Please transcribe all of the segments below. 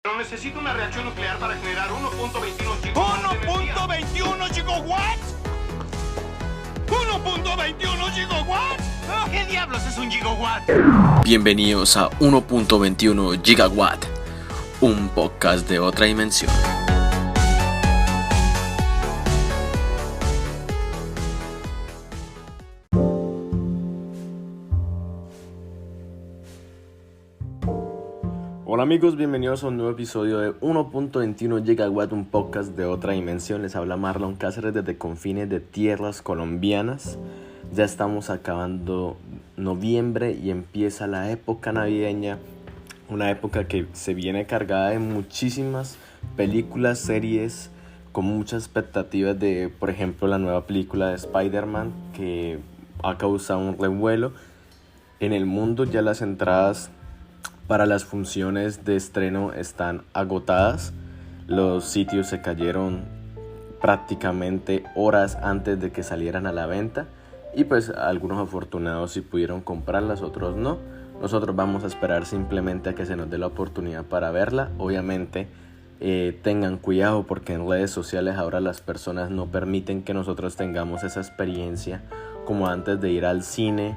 Pero necesito una reacción nuclear para generar 1.21 gigawatts. ¿1.21 gigawatts? ¿1.21 gigawatts? ¿Qué diablos es un gigawatt? Bienvenidos a 1.21 Gigawatt, un podcast de otra dimensión. Hola amigos, bienvenidos a un nuevo episodio de 1.21 Gigawatt, un podcast de otra dimensión. Les habla Marlon Cáceres desde confines de tierras colombianas. Ya estamos acabando noviembre y empieza la época navideña, una época que se viene cargada de muchísimas películas, series, con muchas expectativas de, por ejemplo, la nueva película de Spider-Man, que ha causado un revuelo en el mundo. Ya las entradas para las funciones de estreno están agotadas. Los sitios se cayeron prácticamente horas antes de que salieran a la venta. Y pues algunos afortunados sí pudieron comprarlas, otros no. Nosotros vamos a esperar simplemente a que se nos dé la oportunidad para verla. Obviamente tengan cuidado porque en redes sociales ahora las personas no permiten que nosotros tengamos esa experiencia como antes de ir al cine,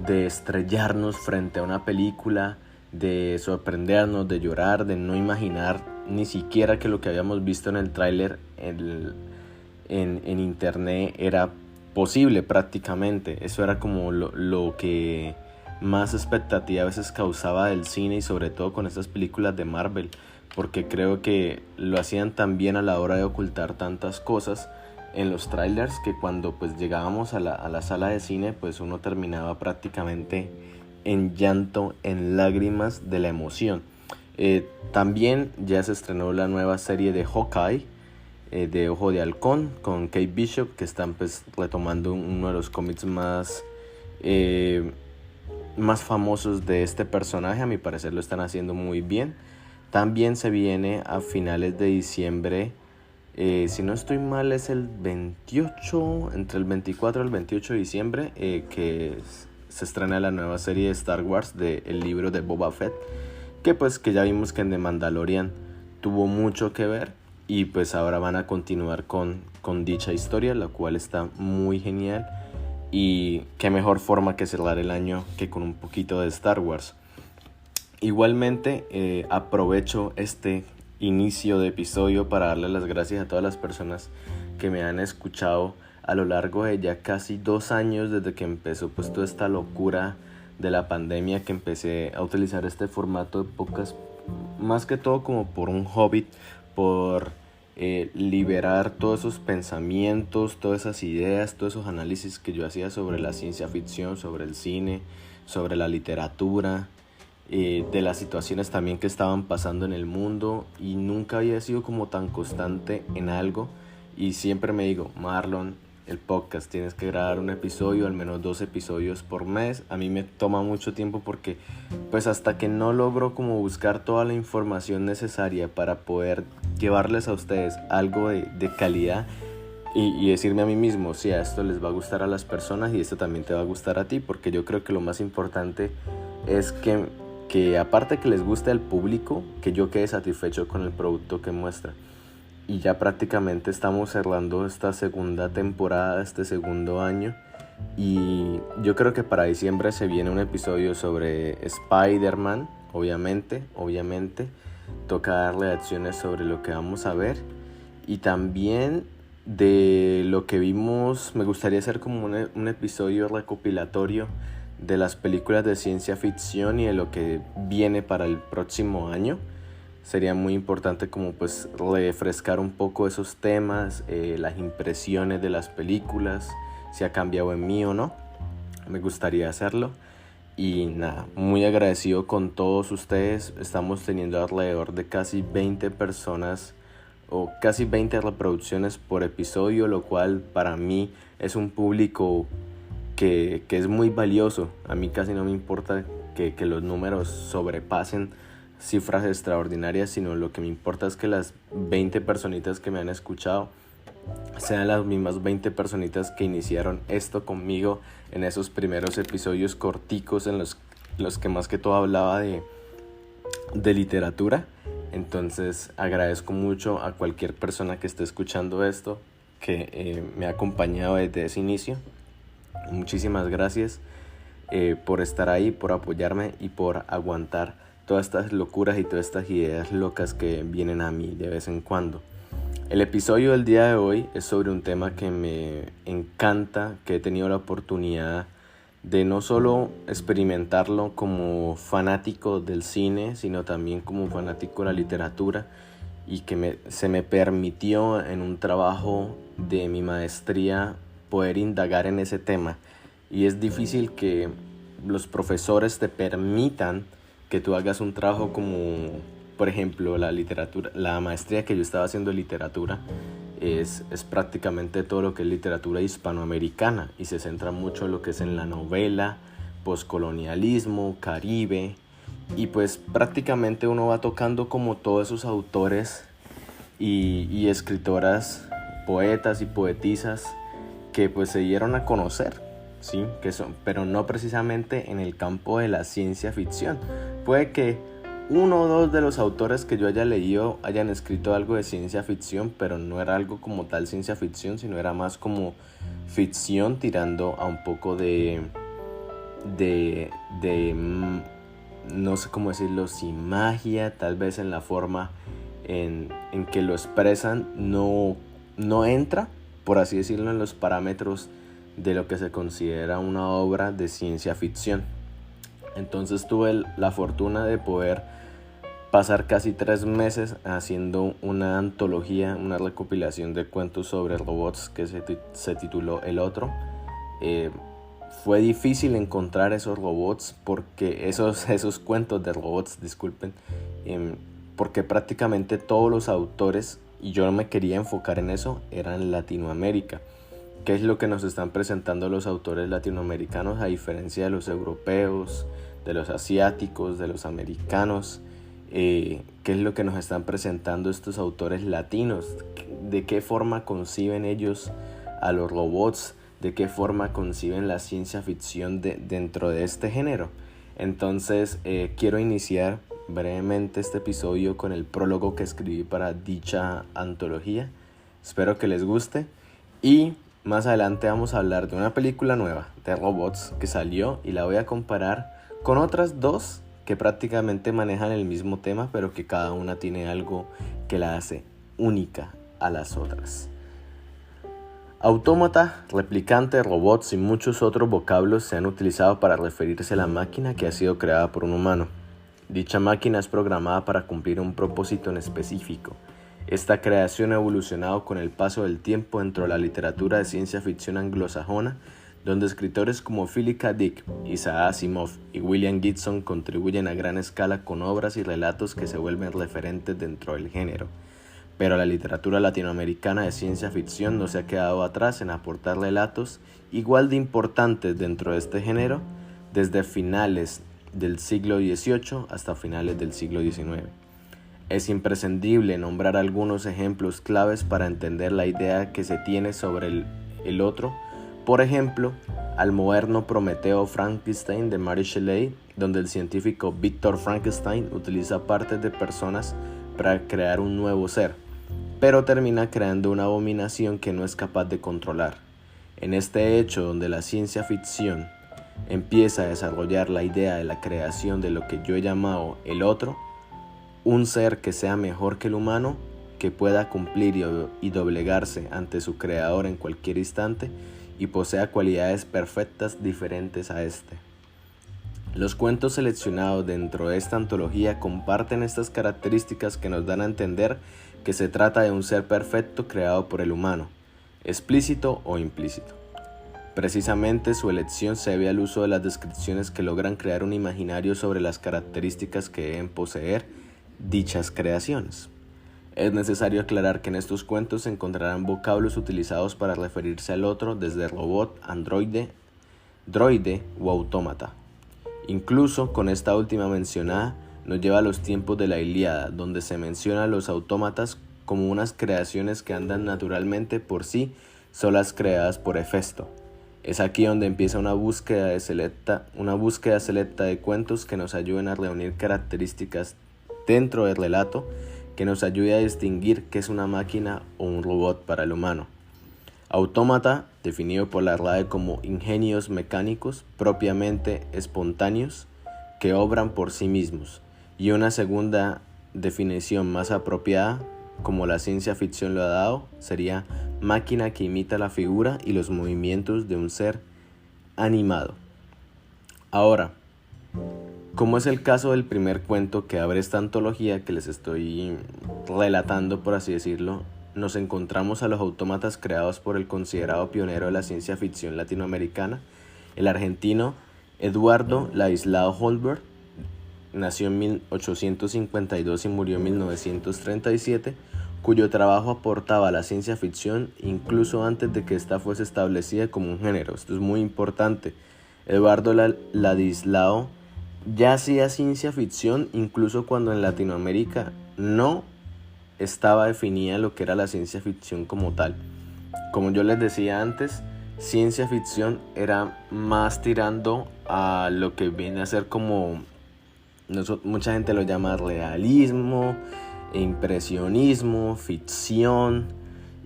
de estrellarnos frente a una película, de sorprendernos, de llorar, de no imaginar ni siquiera que lo que habíamos visto en el tráiler en internet era posible prácticamente. Eso era como lo que más expectativa a veces causaba del cine, y sobre todo con estas películas de Marvel, porque creo que lo hacían tan bien a la hora de ocultar tantas cosas en los trailers que cuando pues llegábamos a la sala de cine pues uno terminaba prácticamente en llanto, en lágrimas de la emoción. También ya se estrenó la nueva serie de Hawkeye, de Ojo de Halcón, con Kate Bishop, que están pues retomando uno de los cómics más famosos de este personaje. A mi parecer lo están haciendo muy bien. También se viene a finales de diciembre, si no estoy mal es el 28, entre el 24 y el 28 de diciembre, que se estrena la nueva serie de Star Wars del libro de Boba Fett, que ya vimos que en The Mandalorian tuvo mucho que ver, y pues ahora van a continuar con dicha historia, la cual está muy genial, y qué mejor forma que cerrar el año que con un poquito de Star Wars. Igualmente aprovecho este inicio de episodio para darle las gracias a todas las personas que me han escuchado a lo largo de ya casi 2 años desde que empezó pues toda esta locura de la pandemia, que empecé a utilizar este formato de podcast más que todo como por un hobby, por liberar todos esos pensamientos, todas esas ideas, todos esos análisis que yo hacía sobre la ciencia ficción, sobre el cine, sobre la literatura, de las situaciones también que estaban pasando en el mundo, y nunca había sido como tan constante en algo. Y siempre me digo, Marlon, el podcast, tienes que grabar un episodio, al menos 2 episodios por mes. A mí me toma mucho tiempo porque pues hasta que no logro como buscar toda la información necesaria para poder llevarles a ustedes algo de calidad y decirme a mí mismo, sí, a esto les va a gustar a las personas y esto también te va a gustar a ti, porque yo creo que lo más importante es que aparte que les guste al público, que yo quede satisfecho con el producto que muestra. Y ya prácticamente estamos cerrando esta segunda temporada, este segundo año, y yo creo que para diciembre se viene un episodio sobre Spider-Man. Obviamente toca dar reacciones sobre lo que vamos a ver, y también de lo que vimos. Me gustaría hacer como un episodio recopilatorio de las películas de ciencia ficción y de lo que viene para el próximo año. Sería muy importante como pues refrescar un poco esos temas, las impresiones de las películas, si ha cambiado en mí o no. Me gustaría hacerlo. Y nada, muy agradecido con todos ustedes. Estamos teniendo alrededor de casi 20 personas o casi 20 reproducciones por episodio, lo cual para mí es un público que es muy valioso. A mí casi no me importa que los números sobrepasen cifras extraordinarias, sino lo que me importa es que las 20 personitas que me han escuchado sean las mismas 20 personitas que iniciaron esto conmigo en esos primeros episodios corticos en los que más que todo hablaba de literatura, Entonces agradezco mucho a cualquier persona que esté escuchando esto, que me ha acompañado desde ese inicio. Muchísimas gracias por estar ahí, por apoyarme y por aguantar todas estas locuras y todas estas ideas locas que vienen a mí de vez en cuando. El episodio del día de hoy es sobre un tema que me encanta, que he tenido la oportunidad de no solo experimentarlo como fanático del cine, sino también como fanático de la literatura, y que se me permitió en un trabajo de mi maestría poder indagar en ese tema. Y es difícil que los profesores te permitan que tú hagas un trabajo como, por ejemplo, la literatura. La maestría que yo estaba haciendo de literatura es prácticamente todo lo que es literatura hispanoamericana, y se centra mucho en lo que es en la novela, poscolonialismo, Caribe, y pues prácticamente uno va tocando como todos esos autores y escritoras, poetas y poetisas que pues se dieron a conocer, ¿sí? Pero no precisamente en el campo de la ciencia ficción. Puede que uno o dos de los autores que yo haya leído hayan escrito algo de ciencia ficción, pero no era algo como tal ciencia ficción, sino era más como ficción tirando a un poco de no sé cómo decirlo, sin magia, tal vez en la forma en que lo expresan no entra, por así decirlo, en los parámetros de lo que se considera una obra de ciencia ficción. Entonces tuve la fortuna de poder pasar casi 3 meses haciendo una antología, una recopilación de cuentos sobre robots que se tituló El Otro. Fue difícil encontrar esos robots, porque esos cuentos de robots, disculpen, porque prácticamente todos los autores, y yo me quería enfocar en eso, eran Latinoamérica. ¿Qué es lo que nos están presentando los autores latinoamericanos a diferencia de los europeos, de los asiáticos, de los americanos? ¿Qué es lo que nos están presentando estos autores latinos? ¿De qué forma conciben ellos a los robots? ¿De qué forma conciben la ciencia ficción dentro de este género? Entonces quiero iniciar brevemente este episodio con el prólogo que escribí para dicha antología. Espero que les guste, y más adelante vamos a hablar de una película nueva de robots que salió, y la voy a comparar con otras dos que prácticamente manejan el mismo tema, pero que cada una tiene algo que la hace única a las otras. Autómata, replicante, robots y muchos otros vocablos se han utilizado para referirse a la máquina que ha sido creada por un humano. Dicha máquina es programada para cumplir un propósito en específico. Esta creación ha evolucionado con el paso del tiempo dentro de la literatura de ciencia ficción anglosajona, donde escritores como Philip K. Dick, Isaac Asimov y William Gibson contribuyen a gran escala con obras y relatos que se vuelven referentes dentro del género. Pero la literatura latinoamericana de ciencia ficción no se ha quedado atrás en aportar relatos igual de importantes dentro de este género, desde finales del siglo XVIII hasta finales del siglo XIX. Es imprescindible nombrar algunos ejemplos claves para entender la idea que se tiene sobre el otro. Por ejemplo, al moderno Prometeo Frankenstein de Mary Shelley, donde el científico Victor Frankenstein utiliza partes de personas para crear un nuevo ser, pero termina creando una abominación que no es capaz de controlar. En este hecho, donde la ciencia ficción empieza a desarrollar la idea de la creación de lo que yo he llamado el otro, un ser que sea mejor que el humano, que pueda cumplir y doblegarse ante su creador en cualquier instante y posea cualidades perfectas diferentes a este. Los cuentos seleccionados dentro de esta antología comparten estas características que nos dan a entender que se trata de un ser perfecto creado por el humano, explícito o implícito. Precisamente su elección se debe al uso de las descripciones que logran crear un imaginario sobre las características que deben poseer dichas creaciones. Es necesario aclarar que en estos cuentos se encontrarán vocablos utilizados para referirse al otro, desde robot, androide, droide o autómata. Incluso con esta última mencionada nos lleva a los tiempos de la Ilíada, donde se menciona a los autómatas como unas creaciones que andan naturalmente por sí solas, creadas por Hefesto. Es aquí donde empieza una búsqueda selecta de cuentos que nos ayuden a reunir características dentro del relato que nos ayude a distinguir qué es una máquina o un robot para el humano. Autómata, definido por la RAE como ingenios mecánicos propiamente espontáneos que obran por sí mismos, y una segunda definición más apropiada, como la ciencia ficción lo ha dado, sería máquina que imita la figura y los movimientos de un ser animado. Ahora, como es el caso del primer cuento que abre esta antología que les estoy relatando, por así decirlo, nos encontramos a los autómatas creados por el considerado pionero de la ciencia ficción latinoamericana, el argentino Eduardo Ladislao Holberg. Nació en 1852 y murió en 1937, cuyo trabajo aportaba a la ciencia ficción incluso antes de que ésta fuese establecida como un género. Esto es muy importante. Eduardo Ladislao ya hacía ciencia ficción incluso cuando en Latinoamérica no estaba definida lo que era la ciencia ficción como tal. Como yo les decía antes, ciencia ficción era más tirando a lo que viene a ser como mucha gente lo llama realismo, impresionismo, ficción,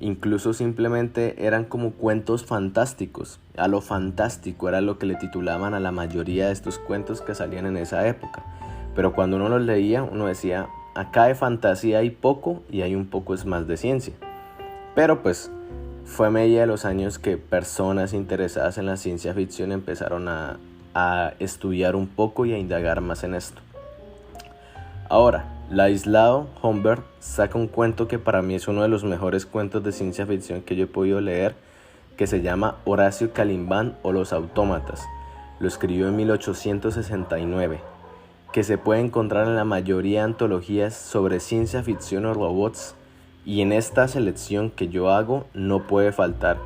incluso simplemente eran como cuentos fantásticos. A lo fantástico era lo que le titulaban a la mayoría de estos cuentos que salían en esa época. Pero cuando uno los leía, uno decía, acá de fantasía hay poco y hay un poco es más de ciencia. Pero pues fue a medida de los años que personas interesadas en la ciencia ficción empezaron a estudiar un poco y a indagar más en esto. Ahora, Ladislao Holberg saca un cuento que para mí es uno de los mejores cuentos de ciencia ficción que yo he podido leer, que se llama Horacio Calimbán o Los Autómatas. Lo escribió en 1869, que se puede encontrar en la mayoría de antologías sobre ciencia ficción o robots, y en esta selección que yo hago no puede faltar.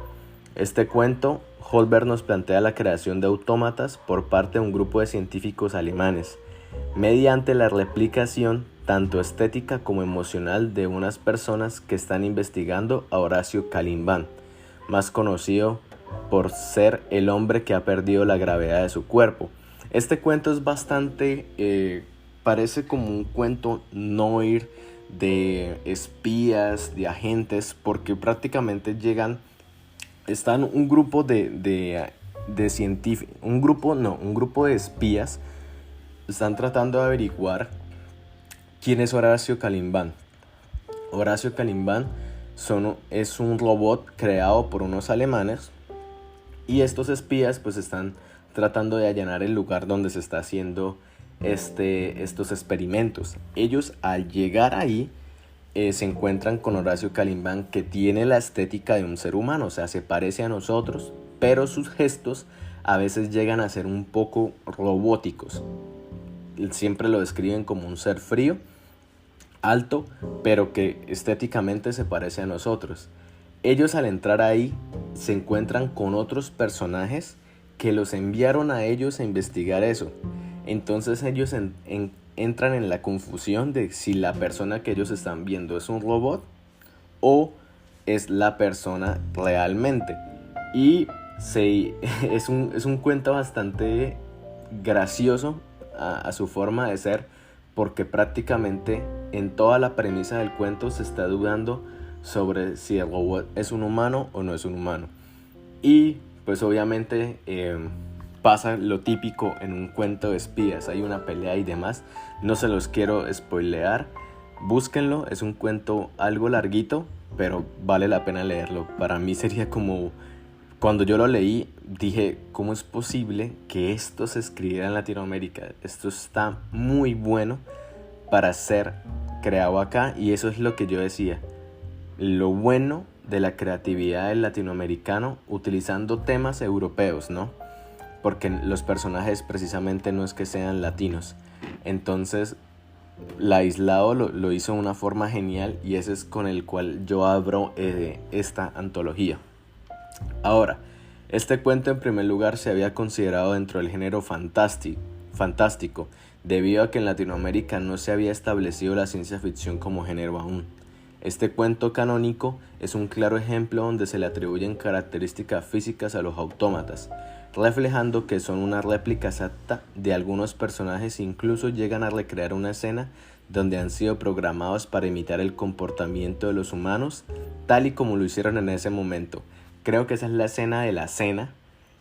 Este cuento, Holberg nos plantea la creación de autómatas por parte de un grupo de científicos alemanes, mediante la replicación tanto estética como emocional de unas personas que están investigando a Horacio Calimbán, más conocido por ser el hombre que ha perdido la gravedad de su cuerpo. Este cuento es bastante, parece como un cuento noir de espías, de agentes, porque prácticamente están un grupo de científicos, un grupo de espías. Están tratando de averiguar quién es Horacio Calimbán. Horacio Calimbán es un robot creado por unos alemanes, y estos espías pues están tratando de allanar el lugar donde se está haciendo estos experimentos. Ellos al llegar ahí se encuentran con Horacio Calimbán, que tiene la estética de un ser humano, o sea, se parece a nosotros, pero sus gestos a veces llegan a ser un poco robóticos. Siempre lo describen como un ser frío, alto, pero que estéticamente se parece a nosotros. Ellos al entrar ahí se encuentran con otros personajes que los enviaron a ellos a investigar eso. Entonces ellos entran en la confusión de si la persona que ellos están viendo es un robot o es la persona realmente. Y es un cuento bastante gracioso a su forma de ser, porque prácticamente en toda la premisa del cuento se está dudando sobre si el robot es un humano o no es un humano. Y pues obviamente pasa lo típico en un cuento de espías, hay una pelea y demás. No se los quiero spoilear, búsquenlo, es un cuento algo larguito, pero vale la pena leerlo. Para mí sería como, cuando yo lo leí, dije, ¿cómo es posible que esto se escribiera en Latinoamérica? Esto está muy bueno para ser creado acá, y eso es lo que yo decía. Lo bueno de la creatividad del latinoamericano utilizando temas europeos, ¿no? Porque los personajes precisamente no es que sean latinos. Entonces, Ladislao lo hizo de una forma genial, y ese es con el cual yo abro esta antología. Ahora, este cuento en primer lugar se había considerado dentro del género fantástico, debido a que en Latinoamérica no se había establecido la ciencia ficción como género aún. Este cuento canónico es un claro ejemplo donde se le atribuyen características físicas a los autómatas, reflejando que son una réplica exacta de algunos personajes e incluso llegan a recrear una escena donde han sido programados para imitar el comportamiento de los humanos, tal y como lo hicieron en ese momento. Creo que esa es la escena de la cena,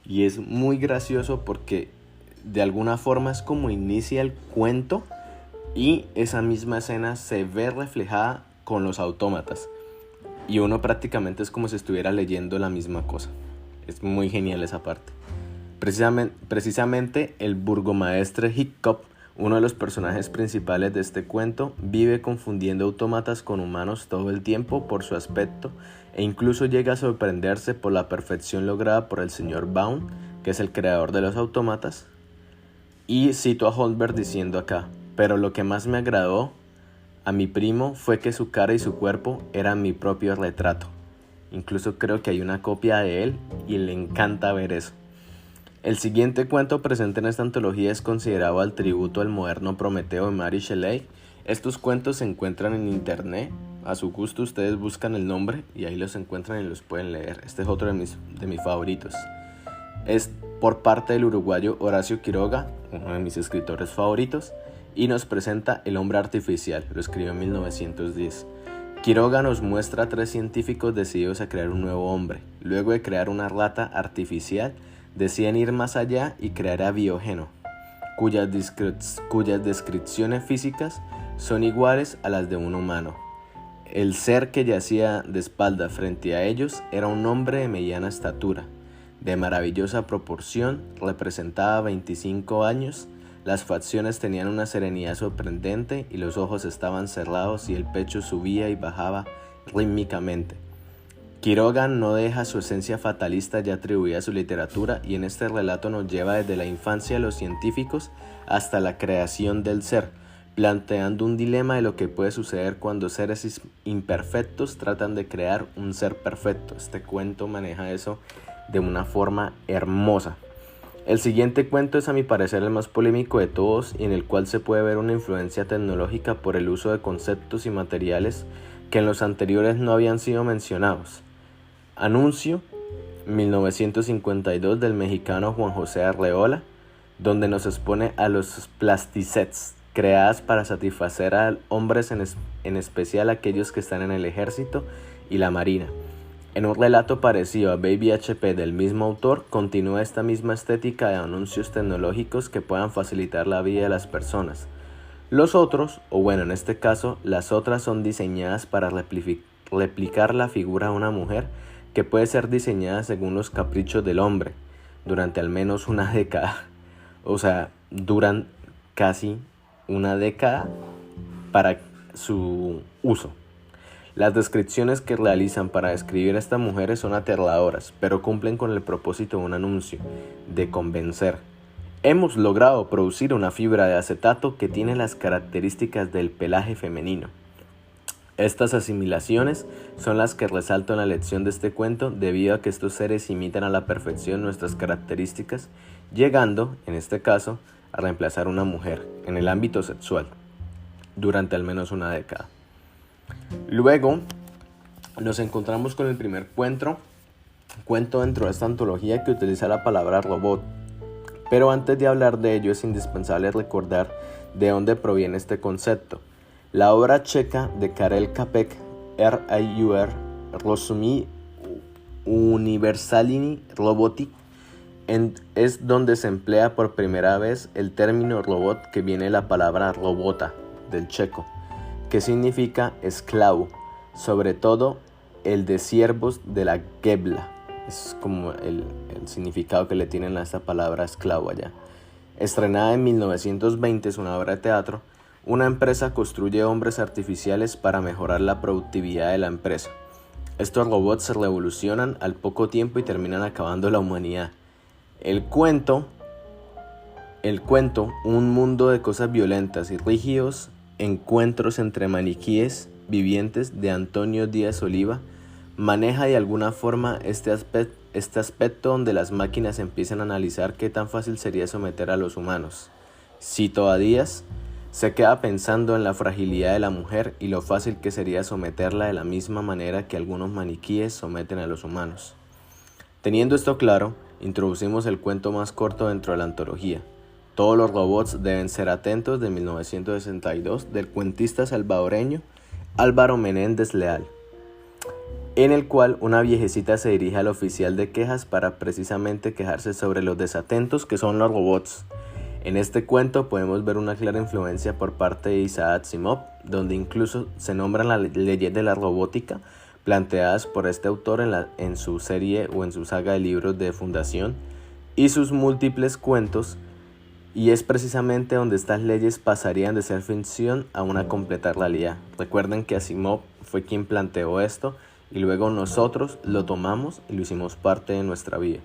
y es muy gracioso porque de alguna forma es como inicia el cuento, y esa misma escena se ve reflejada con los autómatas, y uno prácticamente es como si estuviera leyendo la misma cosa. Es muy genial esa parte. Precisamente el burgomaestre Hiccup, uno de los personajes principales de este cuento, vive confundiendo autómatas con humanos todo el tiempo por su aspecto, e incluso llega a sorprenderse por la perfección lograda por el señor Baum, que es el creador de los autómatas. Y cito a Holberg diciendo acá: pero lo que más me agradó a mi primo fue que su cara y su cuerpo eran mi propio retrato. Incluso creo que hay una copia de él y le encanta ver eso. El siguiente cuento presente en esta antología es considerado al tributo al moderno Prometeo de Mary Shelley. Estos cuentos se encuentran en internet, a su gusto ustedes buscan el nombre y ahí los encuentran y los pueden leer. Este es otro de mis favoritos. Es por parte del uruguayo Horacio Quiroga, uno de mis escritores favoritos, y nos presenta El hombre artificial, lo escribió en 1910. Quiroga nos muestra a 3 científicos decididos a crear un nuevo hombre. Luego de crear una rata artificial, deciden ir más allá y crear a Biógeno, cuyas descripciones físicas son iguales a las de un humano. El ser que yacía de espalda frente a ellos era un hombre de mediana estatura, de maravillosa proporción, representaba 25 años, las facciones tenían una serenidad sorprendente y los ojos estaban cerrados y el pecho subía y bajaba rítmicamente. Quiroga no deja su esencia fatalista ya atribuida a su literatura, y en este relato nos lleva desde la infancia de los científicos hasta la creación del ser, planteando un dilema de lo que puede suceder cuando seres imperfectos tratan de crear un ser perfecto. Este cuento maneja eso de una forma hermosa. El siguiente cuento es a mi parecer el más polémico de todos, y en el cual se puede ver una influencia tecnológica por el uso de conceptos y materiales que en los anteriores no habían sido mencionados. Anuncio, 1952, del mexicano Juan José Arreola, donde nos expone a los plasticets, creadas para satisfacer a hombres, en especial aquellos que están en el ejército y la marina. En un relato parecido a Baby HP del mismo autor, continúa esta misma estética de anuncios tecnológicos que puedan facilitar la vida de las personas. Los otros, o bueno, en este caso, las otras son diseñadas para replicar la figura de una mujer, que puede ser diseñada según los caprichos del hombre, durante al menos una década. O sea, duran casi una década para su uso. Las descripciones que realizan para describir a estas mujeres son aterradoras, pero cumplen con el propósito de un anuncio, de convencer. Hemos logrado producir una fibra de acetato que tiene las características del pelaje femenino. Estas asimilaciones son las que resalto en la lección de este cuento, debido a que estos seres imitan a la perfección nuestras características, llegando, en este caso, a reemplazar a una mujer en el ámbito sexual, durante al menos una década. Luego nos encontramos con el primer cuento dentro de esta antología que utiliza la palabra robot. Pero antes de hablar de ello es indispensable recordar de dónde proviene este concepto. La obra checa de Karel Čapek, RIUR, Rozumí universalní roboty, es donde se emplea por primera vez el término robot, que viene de la palabra robota, del checo, que significa esclavo, sobre todo el de siervos de la Gebla. Es como el significado que le tienen a esta palabra esclavo allá. Estrenada en 1920, es una obra de teatro. Una empresa construye hombres artificiales para mejorar la productividad de la empresa. Estos robots se revolucionan al poco tiempo y terminan acabando la humanidad. El cuento, un mundo de cosas violentas y rígidos encuentros entre maniquíes vivientes, de Antonio Díaz Oliva, maneja de alguna forma este aspecto donde las máquinas empiezan a analizar qué tan fácil sería someter a los humanos. Cito a Díaz: se queda pensando en la fragilidad de la mujer y lo fácil que sería someterla de la misma manera que algunos maniquíes someten a los humanos. Teniendo esto claro, introducimos el cuento más corto dentro de la antología. Todos los robots deben ser atentos, de 1962, del cuentista salvadoreño Álvaro Menéndez Leal, en el cual una viejecita se dirige al oficial de quejas para precisamente quejarse sobre los desatentos que son los robots. En este cuento podemos ver una clara influencia por parte de Isaac Asimov, donde incluso se nombran las leyes de la robótica planteadas por este autor en su serie o en su saga de libros de Fundación y sus múltiples cuentos, y es precisamente donde estas leyes pasarían de ser ficción a una completa realidad. Recuerden que Asimov fue quien planteó esto y luego nosotros lo tomamos y lo hicimos parte de nuestra vida.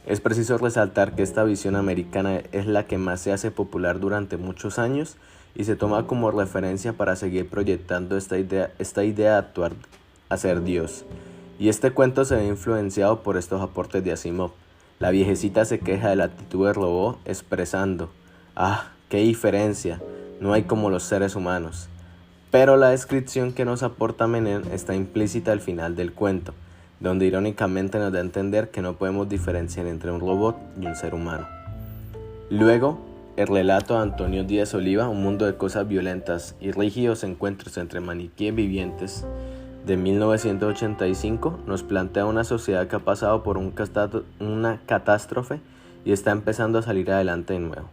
Es preciso resaltar que esta visión americana es la que más se hace popular durante muchos años y se toma como referencia para seguir proyectando esta idea de actuar a ser Dios. Y este cuento se ve influenciado por estos aportes de Asimov. La viejecita se queja de la actitud del robot expresando: ¡ah, qué diferencia! No hay como los seres humanos. Pero la descripción que nos aporta Menem está implícita al final del cuento, donde irónicamente nos da a entender que no podemos diferenciar entre un robot y un ser humano. Luego, el relato de Antonio Díaz Oliva, Un mundo de cosas violentas y rígidos encuentros entre maniquíes vivientes, de 1985, nos plantea una sociedad que ha pasado por una catástrofe y está empezando a salir adelante de nuevo.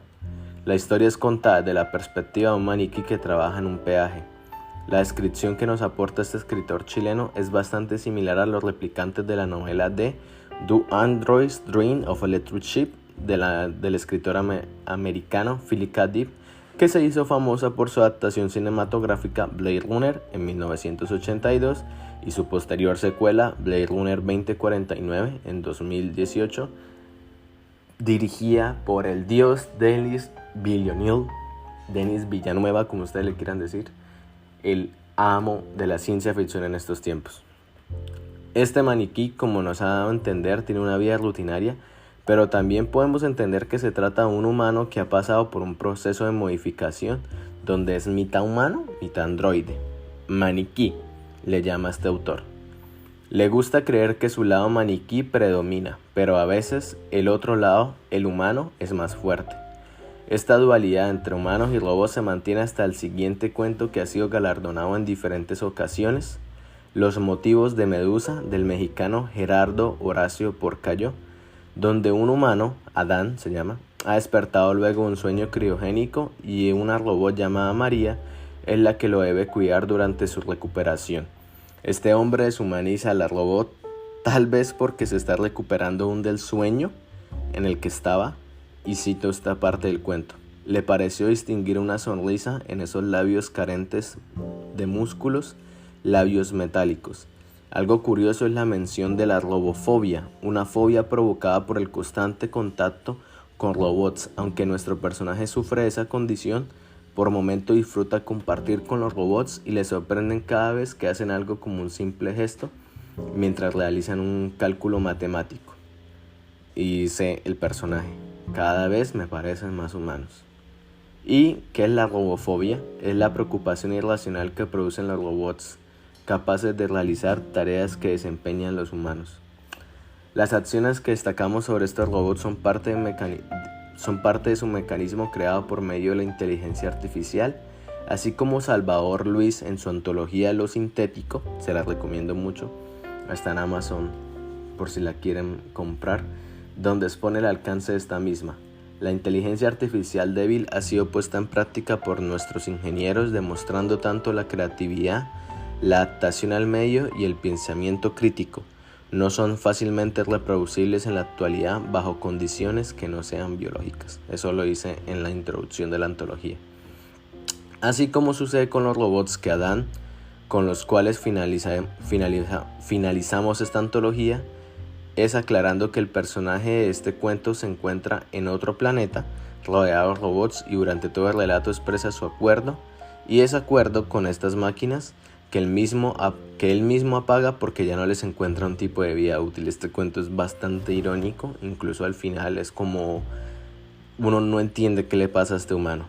La historia es contada desde la perspectiva de un maniquí que trabaja en un peaje. La descripción que nos aporta este escritor chileno es bastante similar a los replicantes de la novela de Do Androids Dream of Electric Sheep del escritor americano Philip K. Dick, que se hizo famosa por su adaptación cinematográfica Blade Runner en 1982 y su posterior secuela Blade Runner 2049 en 2018, dirigida por el dios Denis Villeneuve, Denis Villanueva, como ustedes le quieran decir, el amo de la ciencia ficción en estos tiempos. Este maniquí, como nos ha dado a entender, tiene una vida rutinaria, pero también podemos entender que se trata de un humano que ha pasado por un proceso de modificación donde es mitad humano, mitad androide. Maniquí, le llama este autor. Le gusta creer que su lado maniquí predomina, pero a veces el otro lado, el humano, es más fuerte. Esta dualidad entre humanos y robots se mantiene hasta el siguiente cuento, que ha sido galardonado en diferentes ocasiones: Los motivos de Medusa, del mexicano Gerardo Horacio Porcayo, donde un humano, Adán se llama, ha despertado luego un sueño criogénico y una robot llamada María es la que lo debe cuidar durante su recuperación. Este hombre deshumaniza a la robot, tal vez porque se está recuperando aún del sueño en el que estaba, y cito esta parte del cuento: le pareció distinguir una sonrisa en esos labios carentes de músculos, labios metálicos. Algo curioso es la mención de la robofobia, una fobia provocada por el constante contacto con robots. Aunque nuestro personaje sufre esa condición, por momento disfruta compartir con los robots y les sorprenden cada vez que hacen algo como un simple gesto mientras realizan un cálculo matemático. Y dice el personaje: cada vez me parecen más humanos. ¿Y qué es la robofobia? Es la preocupación irracional que producen los robots capaces de realizar tareas que desempeñan los humanos. Las acciones que destacamos sobre estos robots son parte de su mecanismo creado por medio de la inteligencia artificial, así como Salvador Luis en su antología Lo Sintético, se la recomiendo mucho, está en Amazon por si la quieren comprar, donde expone el alcance de esta misma. La inteligencia artificial débil ha sido puesta en práctica por nuestros ingenieros, demostrando tanto la creatividad, la adaptación al medio y el pensamiento crítico. No son fácilmente reproducibles en la actualidad bajo condiciones que no sean biológicas. Eso lo dice en la introducción de la antología. Así como sucede con los robots que Adán, con los cuales finalizamos esta antología, es aclarando que el personaje de este cuento se encuentra en otro planeta, rodeado de robots, y durante todo el relato expresa su acuerdo y desacuerdo con estas máquinas que él mismo apaga porque ya no les encuentra un tipo de vida útil. Este cuento es bastante irónico, incluso al final es como uno no entiende qué le pasa a este humano.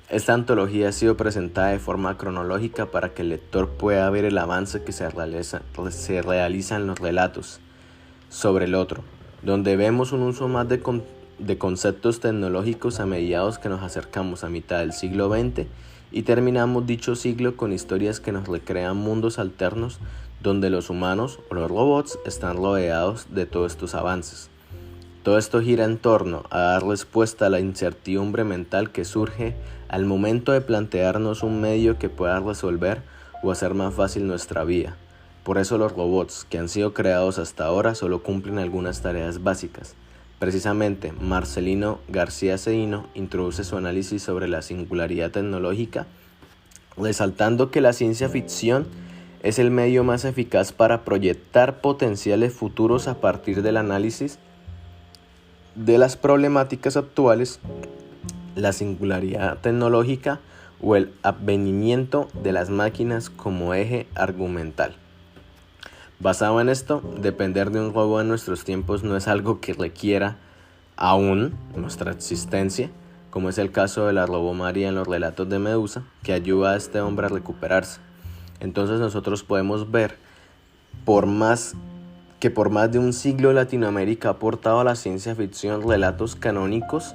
Esta antología ha sido presentada de forma cronológica para que el lector pueda ver el avance que se realiza en los relatos sobre el otro, donde vemos un uso de conceptos tecnológicos a mediados que nos acercamos a mitad del siglo XX y terminamos dicho siglo con historias que nos recrean mundos alternos donde los humanos o los robots están rodeados de todos estos avances. Todo esto gira en torno a dar respuesta a la incertidumbre mental que surge al momento de plantearnos un medio que pueda resolver o hacer más fácil nuestra vida. Por eso los robots que han sido creados hasta ahora solo cumplen algunas tareas básicas. Precisamente, Marcelino García Ceino introduce su análisis sobre la singularidad tecnológica, resaltando que la ciencia ficción es el medio más eficaz para proyectar potenciales futuros a partir del análisis de las problemáticas actuales, la singularidad tecnológica o el advenimiento de las máquinas como eje argumental. Basado en esto, depender de un robot en nuestros tiempos no es algo que requiera aún nuestra existencia, como es el caso de la robomaria en los relatos de Medusa, que ayuda a este hombre a recuperarse. Entonces nosotros podemos ver por más de un siglo Latinoamérica ha aportado a la ciencia ficción relatos canónicos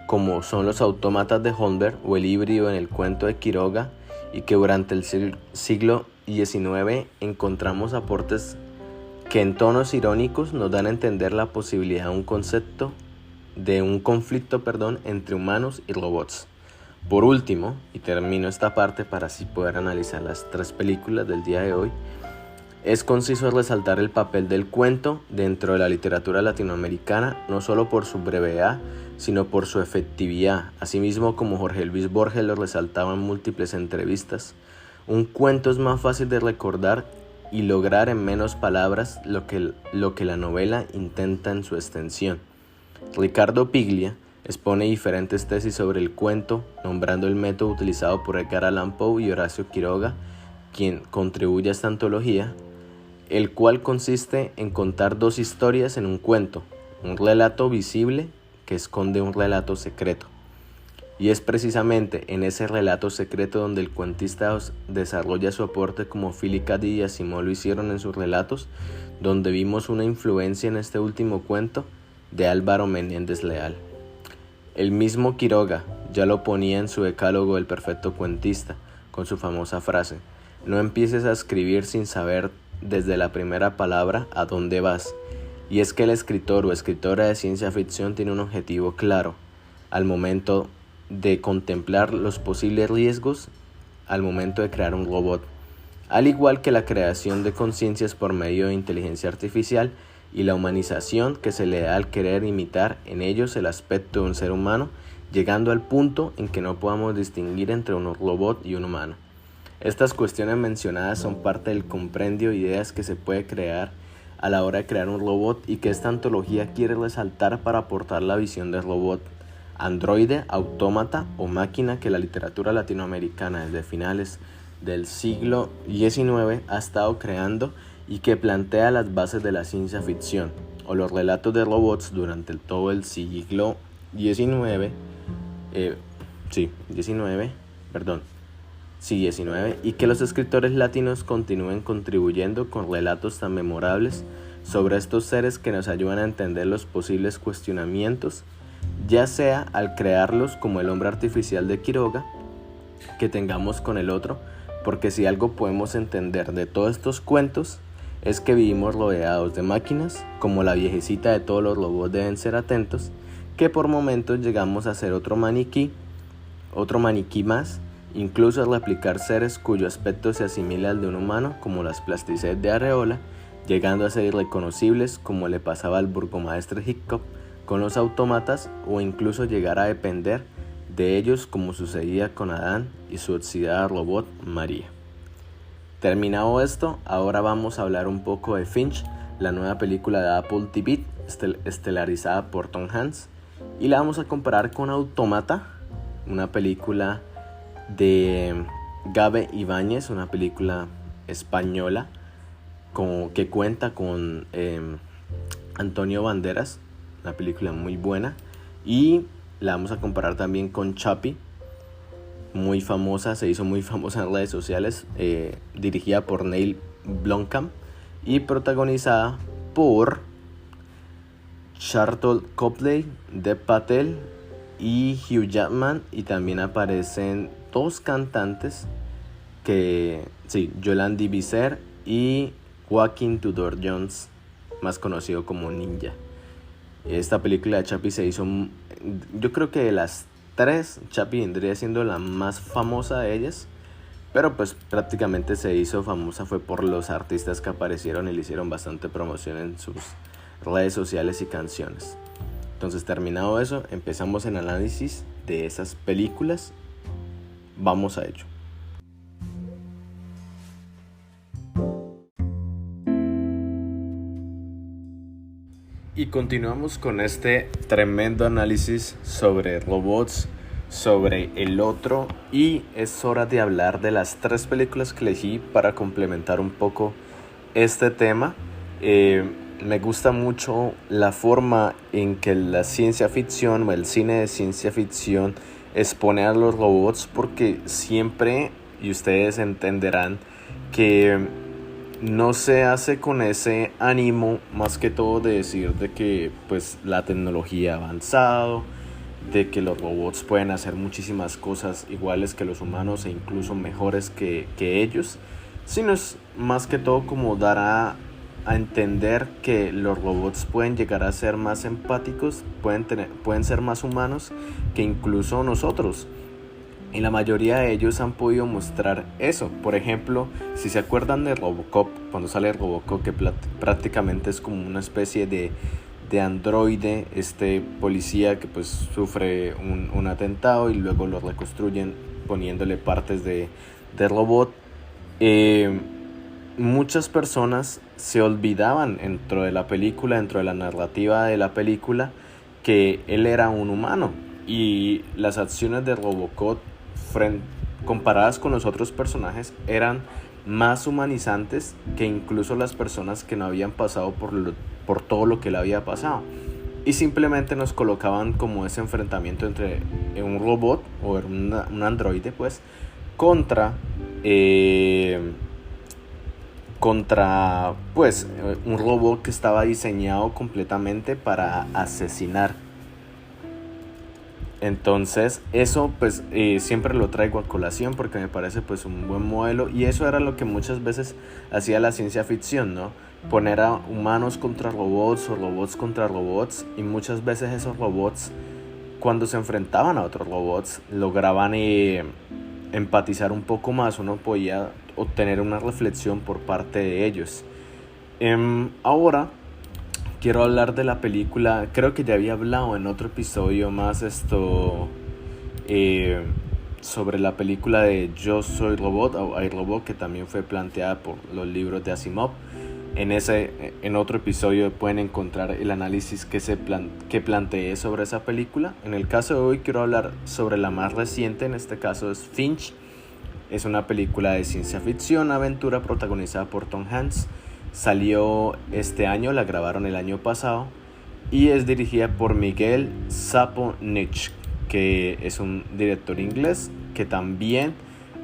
como son los autómatas de Holberg o el híbrido en el cuento de Quiroga, y que durante el siglo XIX encontramos aportes que en tonos irónicos nos dan a entender la posibilidad de un conflicto entre humanos y robots. Por último, y termino esta parte para así poder analizar las 3 películas del día de hoy, es conciso resaltar el papel del cuento dentro de la literatura latinoamericana, no solo por su brevedad, sino por su efectividad. Asimismo, como Jorge Luis Borges lo resaltaba en múltiples entrevistas, un cuento es más fácil de recordar y lograr en menos palabras lo que la novela intenta en su extensión. Ricardo Piglia expone diferentes tesis sobre el cuento, nombrando el método utilizado por Edgar Allan Poe y Horacio Quiroga, quien contribuye a esta antología, el cual consiste en contar 2 historias en un cuento, un relato visible que esconde un relato secreto. Y es precisamente en ese relato secreto donde el cuentista desarrolla su aporte como Philip K. Dick y Asimov lo hicieron en sus relatos, donde vimos una influencia en este último cuento de Álvaro Menéndez Leal. El mismo Quiroga ya lo ponía en su decálogo del perfecto cuentista, con su famosa frase: no empieces a escribir sin saber desde la primera palabra a dónde vas. Y es que el escritor o escritora de ciencia ficción tiene un objetivo claro al momento de contemplar los posibles riesgos al momento de crear un robot, al igual que la creación de conciencias por medio de inteligencia artificial y la humanización que se le da al querer imitar en ellos el aspecto de un ser humano, llegando al punto en que no podamos distinguir entre un robot y un humano. Estas cuestiones mencionadas son parte del compendio de ideas que se puede crear a la hora de crear un robot y que esta antología quiere resaltar para aportar la visión del robot, androide, autómata o máquina que la literatura latinoamericana desde finales del siglo XIX ha estado creando y que plantea las bases de la ciencia ficción o los relatos de robots durante todo el siglo XIX, y que los escritores latinos continúen contribuyendo con relatos tan memorables sobre estos seres que nos ayudan a entender los posibles cuestionamientos, ya sea al crearlos como el hombre artificial de Quiroga, que tengamos con el otro, porque si algo podemos entender de todos estos cuentos es que vivimos rodeados de máquinas, como la viejecita de todos los robots deben ser atentos, que por momentos llegamos a ser otro maniquí más, incluso al replicar seres cuyo aspecto se asimila al de un humano, como las plasticidades de Arreola, llegando a ser irreconocibles como le pasaba al burgomaestre Hickok con los autómatas, o incluso llegar a depender de ellos como sucedía con Adán y su oxidada robot María. Terminado esto, ahora vamos a hablar un poco de Finch, la nueva película de Apple TV, estelarizada por Tom Hanks, y la vamos a comparar con Autómata, una película de Gabe Ibáñez, una película española que cuenta con Antonio Banderas, una película muy buena, y la vamos a comparar también con Chappie, muy famosa, se hizo muy famosa en redes sociales, dirigida por Neil Blomkamp y protagonizada por Sharlto Copley, Dev Patel y Hugh Jackman, y también aparecen dos cantantes Yolandi Visser y Joaquin Tudor Jones, más conocido como Ninja. Esta película de Chappie se hizo, yo creo que de las tres, Chappie vendría siendo la más famosa de ellas, pero pues prácticamente se hizo famosa fue por los artistas que aparecieron y le hicieron bastante promoción en sus redes sociales y canciones. Entonces, terminado eso, empezamos el análisis de esas películas. Vamos a ello. Y continuamos con este tremendo análisis sobre robots, sobre el otro, y es hora de hablar de las tres películas que elegí para complementar un poco este tema. Me gusta mucho la forma en que la ciencia ficción o el cine de ciencia ficción expone a los robots, porque siempre, y ustedes entenderán, que no se hace con ese ánimo más que todo de decir de que pues la tecnología ha avanzado, de que los robots pueden hacer muchísimas cosas iguales que los humanos e incluso mejores que ellos, sino es más que todo como dar a entender que los robots pueden llegar a ser más empáticos, pueden ser más humanos que incluso nosotros. Y la mayoría de ellos han podido mostrar eso. Por ejemplo, si se acuerdan de Robocop, cuando sale Robocop, que prácticamente es como una especie de androide, policía que pues sufre un atentado y luego lo reconstruyen poniéndole partes de robot. Muchas personas se olvidaban dentro de la película, dentro de la narrativa de la película, que él era un humano, y las acciones de Robocop comparadas con los otros personajes eran más humanizantes que incluso las personas que no habían pasado por todo lo que le había pasado, y simplemente nos colocaban como ese enfrentamiento entre un robot o un androide pues contra pues un robot que estaba diseñado completamente para asesinar. Entonces eso pues siempre lo traigo a colación porque me parece pues un buen modelo, y eso era lo que muchas veces hacía la ciencia ficción, ¿no? Poner a humanos contra robots o robots contra robots, y muchas veces esos robots, cuando se enfrentaban a otros robots, lograban empatizar un poco más, uno podía obtener una reflexión por parte de ellos. Ahora quiero hablar de la película, creo que ya había hablado en otro episodio más sobre la película de Yo Soy Robot o iRobot, que también fue planteada por los libros de Asimov. En otro episodio pueden encontrar el análisis que planteé sobre esa película. En el caso de hoy quiero hablar sobre la más reciente, en este caso es Finch. Es una película de ciencia ficción, aventura protagonizada por Tom Hanks. Salió este año, la grabaron el año pasado, y es dirigida por Miguel Sapochnik, que es un director inglés que también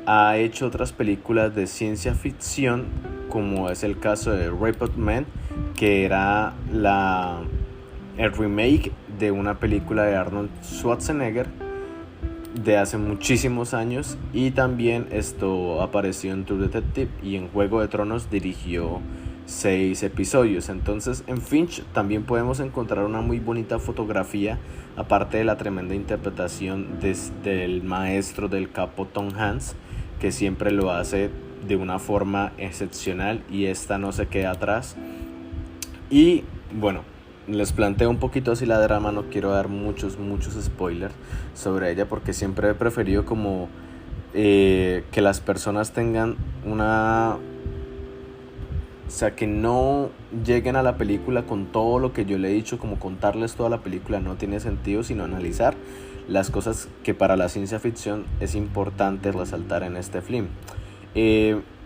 ha hecho otras películas de ciencia ficción, como es el caso de Report Man, que era el remake de una película de Arnold Schwarzenegger de hace muchísimos años, y también apareció en True Detective, y en Juego de Tronos dirigió 6 episodios. Entonces en Finch también podemos encontrar una muy bonita fotografía, aparte de la tremenda interpretación del maestro del capo Tom Hanks, que siempre lo hace de una forma excepcional, y esta no se queda atrás. Y bueno, les planteo un poquito así la drama, no quiero dar muchos spoilers sobre ella, porque siempre he preferido como que las personas tengan que no lleguen a la película con todo lo que yo le he dicho, como contarles toda la película no tiene sentido, sino analizar las cosas que para la ciencia ficción es importante resaltar en este film.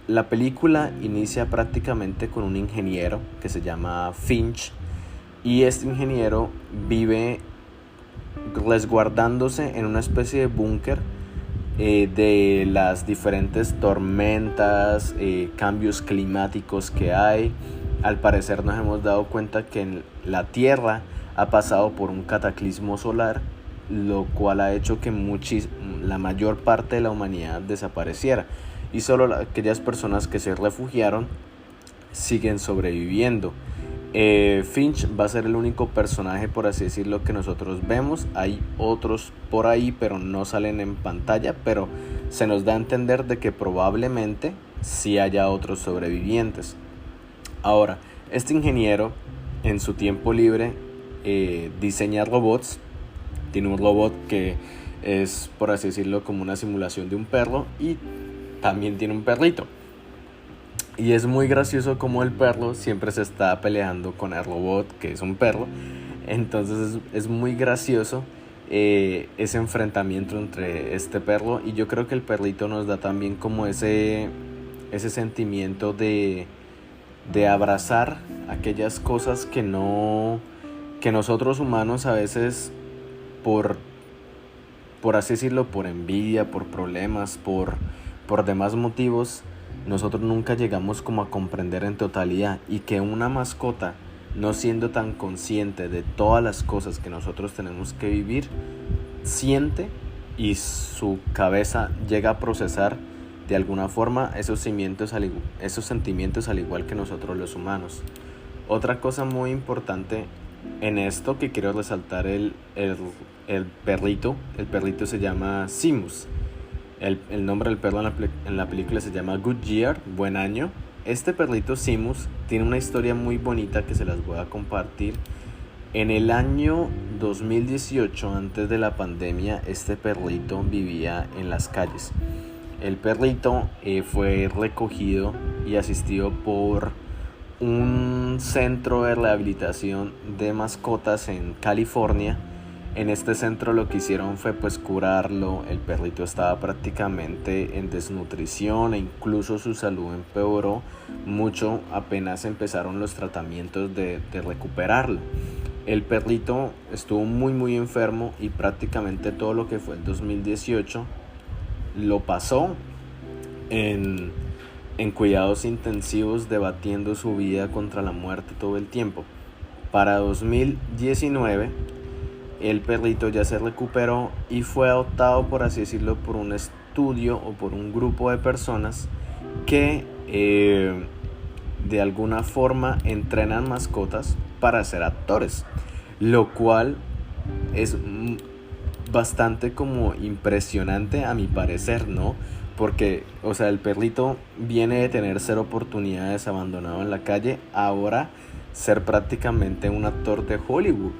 La película inicia prácticamente con un ingeniero que se llama Finch, y este ingeniero vive resguardándose en una especie de búnker de las diferentes tormentas, cambios climáticos que hay. Al parecer nos hemos dado cuenta que en la Tierra ha pasado por un cataclismo solar, lo cual ha hecho que la mayor parte de la humanidad desapareciera, y solo aquellas personas que se refugiaron siguen sobreviviendo. Finch va a ser el único personaje, por así decirlo, que nosotros vemos. Hay otros por ahí, pero no salen en pantalla, pero se nos da a entender de que probablemente sí haya otros sobrevivientes. Ahora, este ingeniero en su tiempo libre diseña robots. Tiene un robot que es, por así decirlo, como una simulación de un perro, y también tiene un perrito. Y es muy gracioso como el perro siempre se está peleando con el robot, que es un perro. Entonces es muy gracioso ese enfrentamiento entre este perro. Y yo creo que el perrito nos da también como ese sentimiento de abrazar aquellas cosas que nosotros humanos a veces por así decirlo, por envidia, por problemas, por demás motivos, nosotros nunca llegamos como a comprender en totalidad, y que una mascota, no siendo tan consciente de todas las cosas que nosotros tenemos que vivir, siente, y su cabeza llega a procesar de alguna forma esos sentimientos al igual que nosotros los humanos. Otra cosa muy importante en esto que quiero resaltar, el perrito se llama Simus. El nombre del perro en la película se llama Goodyear, buen año. Este perrito Simus tiene una historia muy bonita que se las voy a compartir. En el año 2018, antes de la pandemia, este perrito vivía en las calles. El perrito fue recogido y asistido por un centro de rehabilitación de mascotas en California. En este centro lo que hicieron fue pues curarlo. El perrito estaba prácticamente en desnutrición e incluso su salud empeoró mucho apenas empezaron los tratamientos de recuperarlo. El perrito estuvo muy enfermo y prácticamente todo lo que fue el 2018 lo pasó en cuidados intensivos, debatiendo su vida contra la muerte todo el tiempo. Para 2019 el perrito ya se recuperó y fue adoptado, por así decirlo, por un estudio o por un grupo de personas que de alguna forma entrenan mascotas para ser actores, lo cual es bastante como impresionante a mi parecer, ¿no? Porque, o sea, el perrito viene de tener 0 oportunidades, abandonado en la calle, ahora ser prácticamente un actor de Hollywood.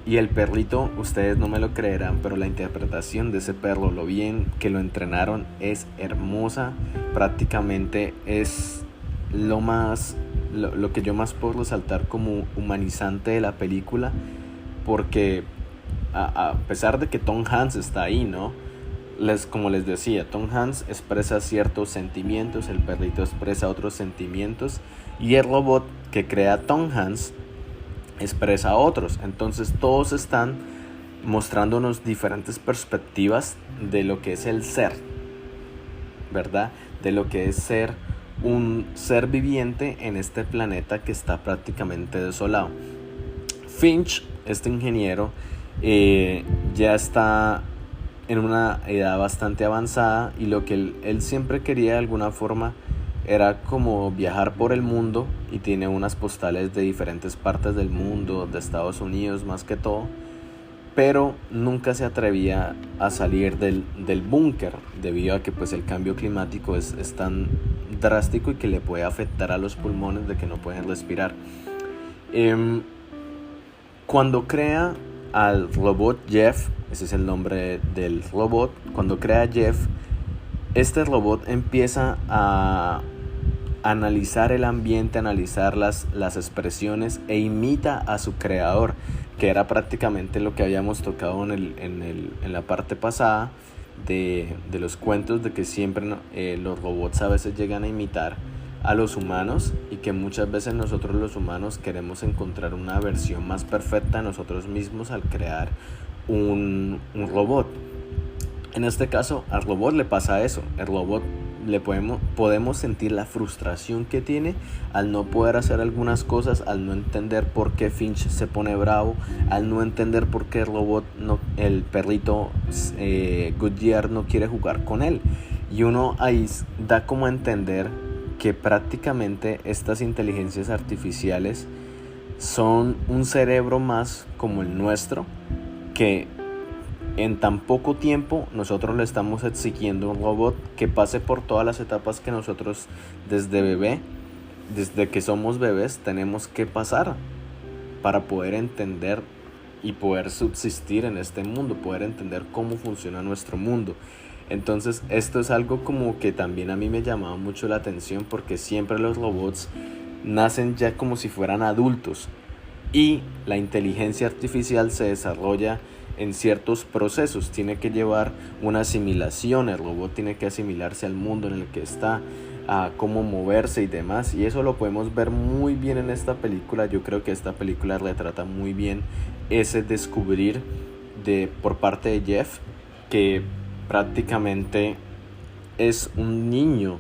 Y el perrito, ustedes no me lo creerán, pero la interpretación de ese perro, lo bien que lo entrenaron, es hermosa. Prácticamente es lo que yo más puedo resaltar como humanizante de la película, porque a pesar de que Tom Hanks está ahí, ¿no? Como les decía, Tom Hanks expresa ciertos sentimientos, el perrito expresa otros sentimientos, y el robot que crea Tom Hanks expresa otros. Entonces todos están mostrándonos diferentes perspectivas de lo que es el ser, ¿verdad? De lo que es ser un ser viviente en este planeta que está prácticamente desolado. Finch, este ingeniero, ya está en una edad bastante avanzada, y lo que él siempre quería de alguna forma era como viajar por el mundo, y tiene unas postales de diferentes partes del mundo, de Estados Unidos más que todo, pero nunca se atrevía a salir del búnker, debido a que pues el cambio climático es tan drástico y que le puede afectar a los pulmones, de que no pueden respirar. Cuando crea al robot Jeff, ese es el nombre del robot, cuando crea a Jeff, este robot empieza a analizar el ambiente, analizar las expresiones, e imita a su creador, que era prácticamente lo que habíamos tocado en la parte pasada de los cuentos, de que siempre los robots a veces llegan a imitar a los humanos, y que muchas veces nosotros los humanos queremos encontrar una versión más perfecta de nosotros mismos al crear un robot. En este caso al robot le pasa eso. El robot podemos sentir la frustración que tiene al no poder hacer algunas cosas, al no entender por qué Finch se pone bravo, al no entender por qué el perrito Goodyear no quiere jugar con él. Y uno ahí da como a entender que prácticamente estas inteligencias artificiales son un cerebro más como el nuestro, que en tan poco tiempo nosotros le estamos exigiendo a un robot que pase por todas las etapas que nosotros desde que somos bebés tenemos que pasar para poder entender y poder subsistir en este mundo, poder entender cómo funciona nuestro mundo. Entonces esto es algo como que también a mí me llamaba mucho la atención, porque siempre los robots nacen ya como si fueran adultos y la inteligencia artificial se desarrolla en ciertos procesos, tiene que llevar una asimilación, el robot tiene que asimilarse al mundo en el que está, a cómo moverse y demás, y eso lo podemos ver muy bien en esta película. Yo creo que esta película retrata muy bien ese descubrir por parte de Jeff, que prácticamente es un niño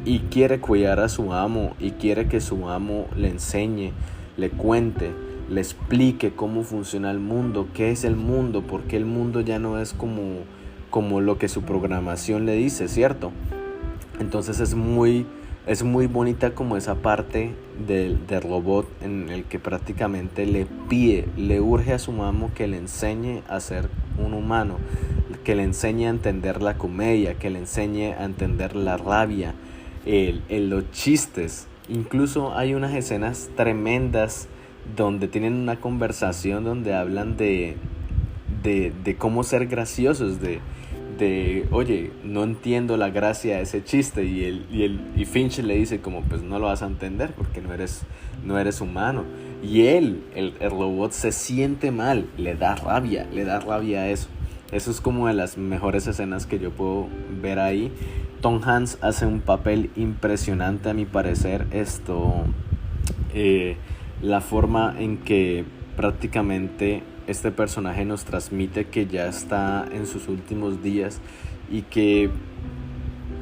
y quiere cuidar a su amo y quiere que su amo le enseñe, le cuente, le explique cómo funciona el mundo, qué es el mundo, porque el mundo ya no es como lo que su programación le dice, ¿cierto? Entonces es muy bonita como esa parte del robot en el que prácticamente le urge a su amo que le enseñe a ser un humano, que le enseñe a entender la comedia, que le enseñe a entender la rabia, los chistes. Incluso hay unas escenas tremendas donde tienen una conversación donde hablan de cómo ser graciosos, de oye, no entiendo la gracia de ese chiste, y Finch le dice como, pues no lo vas a entender porque no eres humano, y el robot se siente mal, le da rabia a eso. Eso es como de las mejores escenas que yo puedo ver ahí. Tom Hanks hace un papel impresionante a mi parecer. La forma en que prácticamente este personaje nos transmite que ya está en sus últimos días y que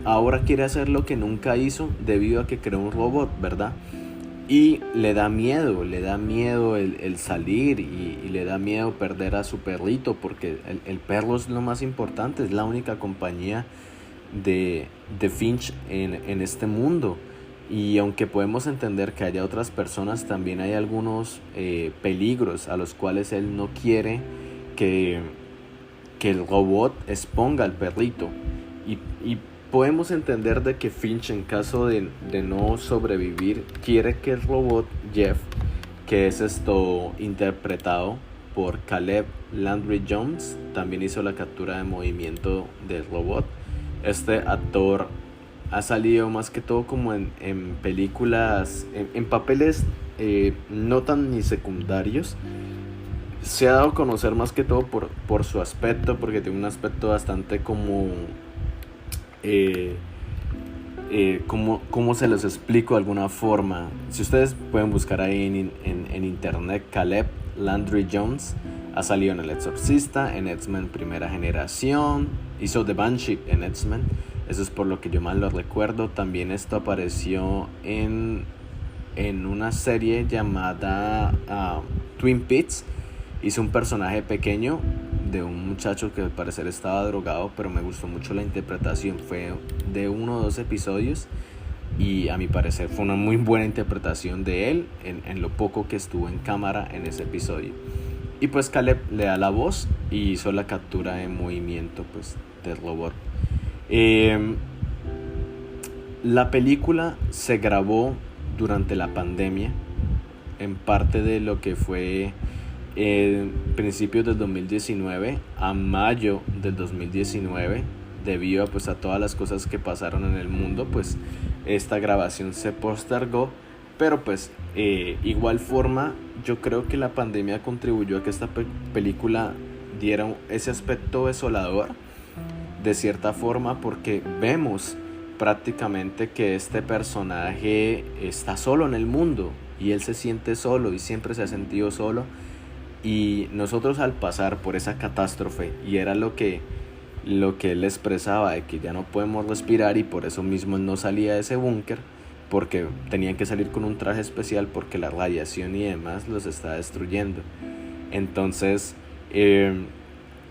ahora quiere hacer lo que nunca hizo debido a que creó un robot, ¿verdad? Y le da miedo el salir, y le da miedo perder a su perrito, porque el perro es lo más importante, es la única compañía de Finch en este mundo. Y aunque podemos entender que haya otras personas, también hay algunos peligros a los cuales él no quiere que el robot exponga al perrito. Y podemos entender de que Finch, en caso de no sobrevivir, quiere que el robot Jeff, que es interpretado por Caleb Landry Jones, también hizo la captura de movimiento del robot. Este actor ha salido más que todo como en películas, en papeles no tan ni secundarios. Se ha dado a conocer más que todo por su aspecto, porque tiene un aspecto bastante como ¿cómo se los explico de alguna forma? Si ustedes pueden buscar ahí en internet, Caleb Landry Jones ha salido en El Exorcista, en X-Men Primera Generación, hizo The Banshee en X-Men, eso es por lo que yo más lo recuerdo. También esto apareció en una serie llamada Twin Peaks. Hizo un personaje pequeño de un muchacho que al parecer estaba drogado, pero me gustó mucho la interpretación. Fue de 1 o 2 episodios y a mi parecer fue una muy buena interpretación de él en lo poco que estuvo en cámara en ese episodio. Y pues Caleb le da la voz y hizo la captura de movimiento pues del robot. La película se grabó durante la pandemia, en parte de lo que fue principios del 2019 a mayo del 2019, debido a todas las cosas que pasaron en el mundo. Pues esta grabación se postergó, pero pues igual forma yo creo que la pandemia contribuyó a que esta película diera ese aspecto desolador de cierta forma, porque vemos prácticamente que este personaje está solo en el mundo y él se siente solo y siempre se ha sentido solo. Y nosotros, al pasar por esa catástrofe, y era lo que lo que él expresaba de que ya no podemos respirar y por eso mismo él no salía de ese búnker, porque tenían que salir con un traje especial porque la radiación y demás los está destruyendo. Entonces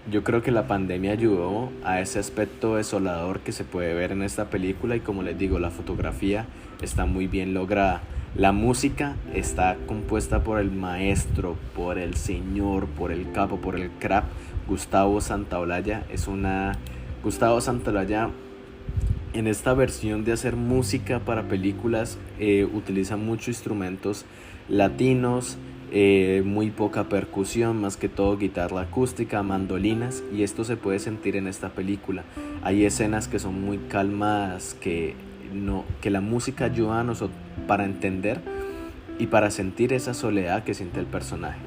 yo creo que la pandemia ayudó a ese aspecto desolador que se puede ver en esta película, y como les digo, la fotografía está muy bien lograda. La música está compuesta por el maestro, por el señor, por el capo, por el crack, Gustavo Santaolalla. Gustavo Santaolalla, en esta versión de hacer música para películas, utiliza muchos instrumentos latinos, muy poca percusión, más que todo guitarra acústica, mandolinas, y esto se puede sentir en esta película. Hay escenas que son muy calmadas, que la música ayuda a nosotros para entender y para sentir esa soledad que siente el personaje.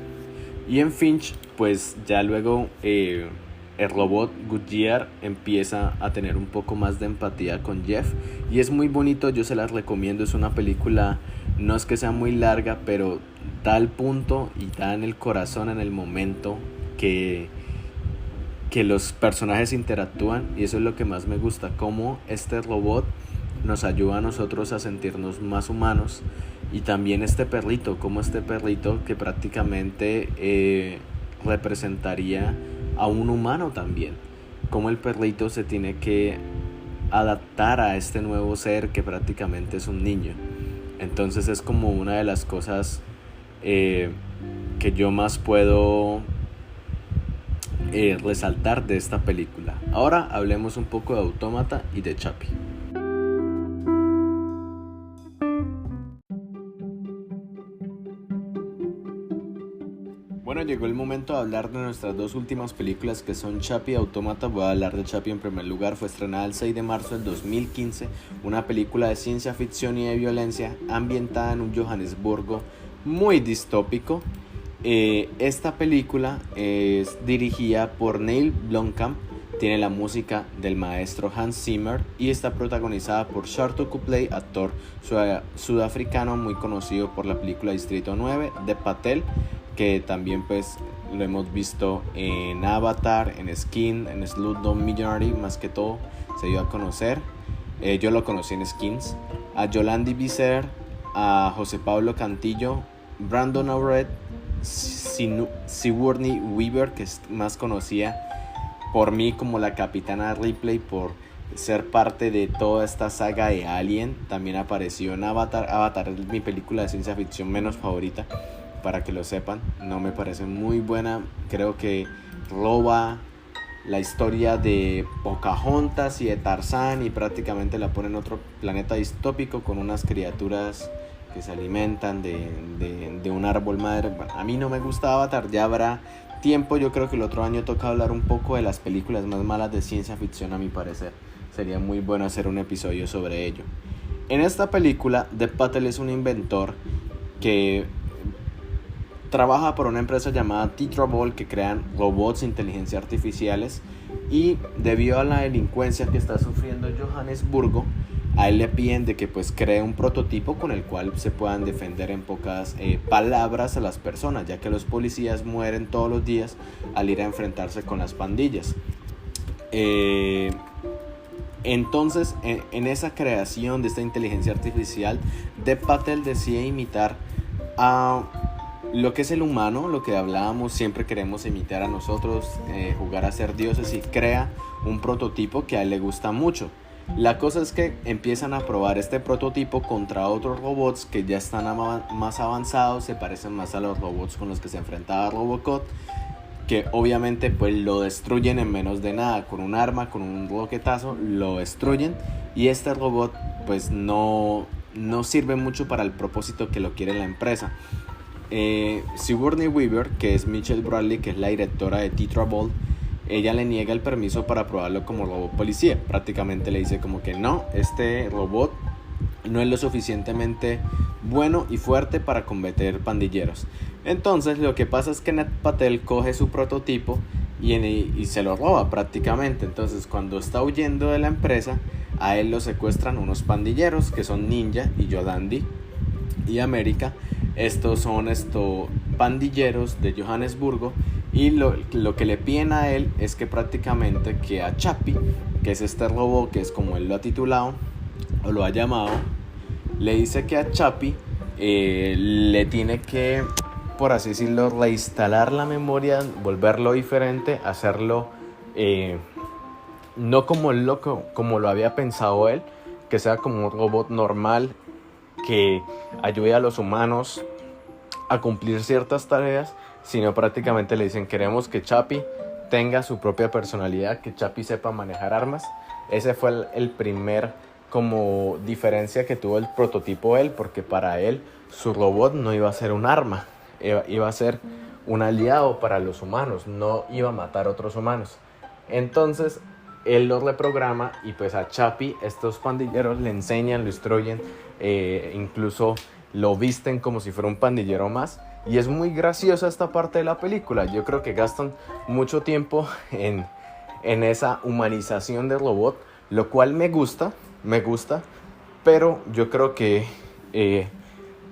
Y en Finch, pues ya luego el robot Goodyear empieza a tener un poco más de empatía con Jeff, y es muy bonito, yo se las recomiendo. Es una película, no es que sea muy larga, pero da el punto y da en el corazón en el momento que los personajes interactúan, y eso es lo que más me gusta, cómo este robot nos ayuda a nosotros a sentirnos más humanos. Y también este perrito, como este perrito que prácticamente representaría a un humano también, como el perrito se tiene que adaptar a este nuevo ser que prácticamente es un niño. Entonces es como una de las cosas que yo más puedo resaltar de esta película. Ahora hablemos un poco de Autómata y de Chappie. Bueno, llegó el momento de hablar de nuestras dos últimas películas, que son Chappie y Autómata. Voy a hablar de Chappie en primer lugar. Fue estrenada el 6 de marzo del 2015, una película de ciencia ficción y de violencia ambientada en un Johannesburgo muy distópico. Esta película es dirigida por Neil Blomkamp, tiene la música del maestro Hans Zimmer y está protagonizada por Sharlto Copley, actor sudafricano muy conocido por la película Distrito 9, de Patel, que también pues lo hemos visto en Avatar, en Skin, en Slumdog Millionaire, más que todo se dio a conocer. Yo lo conocí en Skins. A Yolandi Visser, a José Pablo Cantillo, Brandon Auret, Sigourney Weaver, que es más conocida por mí como la Capitana Ripley por ser parte de toda esta saga de Alien. También apareció en Avatar. Avatar es mi película de ciencia ficción menos favorita, para que lo sepan. No me parece muy buena. Creo que roba la historia de Pocahontas y de Tarzán y prácticamente la pone en otro planeta distópico con unas criaturas que se alimentan de un árbol madre. Bueno, a mí no me gusta Avatar. Ya habrá tiempo, yo creo que el otro año toca hablar un poco de las películas más malas de ciencia ficción, a mi parecer. Sería muy bueno hacer un episodio sobre ello. En esta película, Dev Patel es un inventor que trabaja por una empresa llamada Tetra Ball, que crean robots de inteligencia artificiales, y debido a la delincuencia que está sufriendo Johannesburgo, a él le piden de que pues cree un prototipo con el cual se puedan defender en pocas palabras a las personas, ya que los policías mueren todos los días al ir a enfrentarse con las pandillas. Entonces en esa creación de esta inteligencia artificial, Dev Patel decide imitar a lo que es el humano, lo que hablábamos, siempre queremos imitar a nosotros, jugar a ser dioses, y crea un prototipo que a él le gusta mucho. La cosa es que empiezan a probar este prototipo contra otros robots que ya están más avanzados, se parecen más a los robots con los que se enfrentaba Robocop, que obviamente pues lo destruyen en menos de nada, con un arma, con un roquetazo, lo destruyen, y este robot pues no sirve mucho para el propósito que lo quiere la empresa. Sigourney Weaver, que es Michelle Bradley, que es la directora de Tetra Ball, ella le niega el permiso para probarlo como robot policía. Prácticamente le dice como que no, este robot no es lo suficientemente bueno y fuerte para combatir pandilleros. Entonces lo que pasa es que Dev Patel coge su prototipo y se lo roba prácticamente. Entonces cuando está huyendo de la empresa, a él lo secuestran unos pandilleros que son Ninja y Yolandi y América. Estos son pandilleros de Johannesburgo, Y lo que le piden a él es que prácticamente que a Chappie, que es este robot, que es como él lo ha titulado o lo ha llamado, le dice que a Chappie le tiene que, por así decirlo, reinstalar la memoria, volverlo diferente, hacerlo no como como lo había pensado él, que sea como un robot normal que ayude a los humanos a cumplir ciertas tareas, sino prácticamente le dicen: queremos que Chappie tenga su propia personalidad, que Chappie sepa manejar armas. Ese fue el primer como diferencia que tuvo el prototipo él, porque para él su robot no iba a ser un arma, iba a ser un aliado para los humanos, no iba a matar a otros humanos. Entonces él lo reprograma y pues a Chappie estos pandilleros le enseñan, lo instruyen, incluso lo visten como si fuera un pandillero más. Y es muy graciosa esta parte de la película. Yo creo que gastan mucho tiempo en esa humanización del robot, lo cual me gusta, pero yo creo que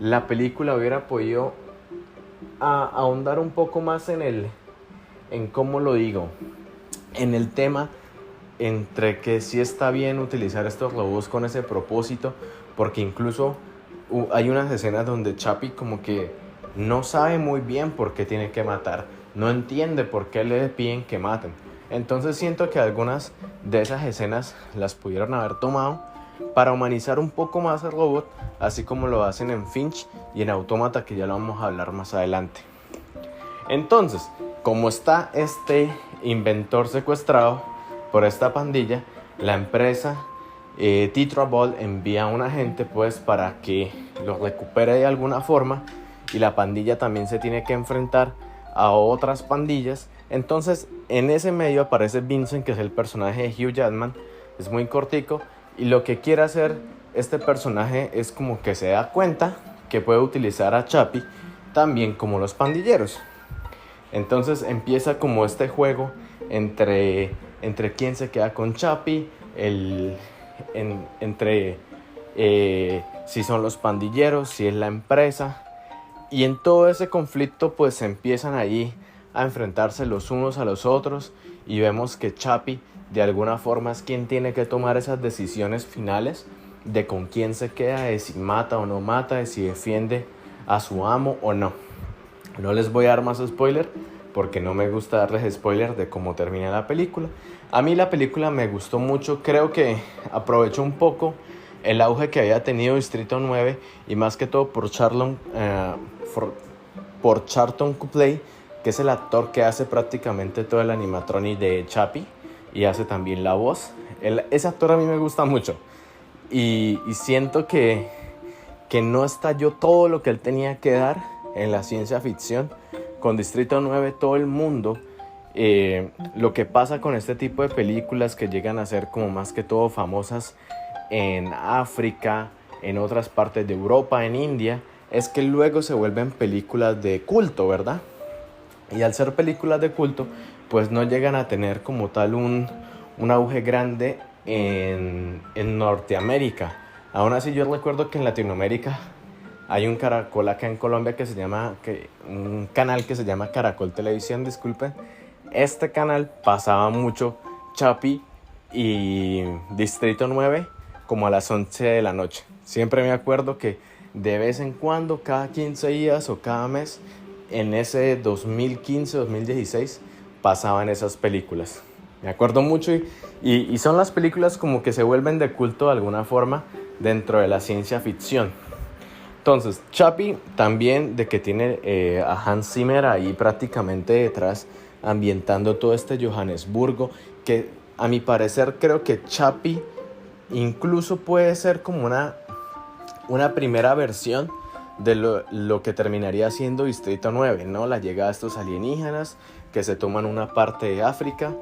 la película hubiera podido ahondar un poco más en cómo lo digo, en el tema entre que sí está bien utilizar estos robots con ese propósito, porque incluso hay unas escenas donde Chappie como que no sabe muy bien por qué tiene que matar, no entiende por qué le piden que maten. Entonces siento que algunas de esas escenas las pudieron haber tomado para humanizar un poco más al robot, así como lo hacen en Finch y en Autómata, que ya lo vamos a hablar más adelante. Entonces, como está este inventor secuestrado por esta pandilla, la empresa Tetraball envía a un agente pues para que lo recupere de alguna forma, y la pandilla también se tiene que enfrentar a otras pandillas. Entonces en ese medio aparece Vincent, que es el personaje de Hugh Jackman. Es muy cortico, y lo que quiere hacer este personaje es como que se da cuenta que puede utilizar a Chappie también como los pandilleros. Entonces empieza como este juego entre quién se queda con Chappie, entre si son los pandilleros, si es la empresa. Y en todo ese conflicto pues empiezan ahí a enfrentarse los unos a los otros, y vemos que Chappie de alguna forma es quien tiene que tomar esas decisiones finales de con quién se queda, de si mata o no mata, de si defiende a su amo o no. No les voy a dar más spoiler porque no me gusta darles spoiler de cómo termina la película. A mí la película me gustó mucho, creo que aprovechó un poco el auge que había tenido Distrito 9, y más que todo por Charlton Copley, que es el actor que hace prácticamente todo el animatronic de Chappie y hace también la voz. Ese actor a mí me gusta mucho, y siento que no estalló todo lo que él tenía que dar en la ciencia ficción. Con Distrito 9 todo el mundo, lo que pasa con este tipo de películas que llegan a ser como más que todo famosas en África, en otras partes de Europa, en India, es que luego se vuelven películas de culto, ¿verdad? Y al ser películas de culto, pues no llegan a tener como tal un auge grande en Norteamérica. Aún así, yo recuerdo que en Latinoamérica hay un caracol acá en Colombia un canal que se llama Caracol Televisión, disculpen. Este canal pasaba mucho Chappie y Distrito 9 como a las 11 de la noche. Siempre me acuerdo que de vez en cuando, cada 15 días o cada mes, en ese 2015-2016 pasaban esas películas. Me acuerdo mucho, y son las películas como que se vuelven de culto de alguna forma dentro de la ciencia ficción. Entonces, Chappie también, de que tiene a Hans Zimmer ahí prácticamente detrás, ambientando todo este Johannesburgo, que a mi parecer creo que Chappie incluso puede ser como una primera versión de lo que terminaría siendo Distrito 9, ¿no? La llegada de estos alienígenas que se toman una parte de África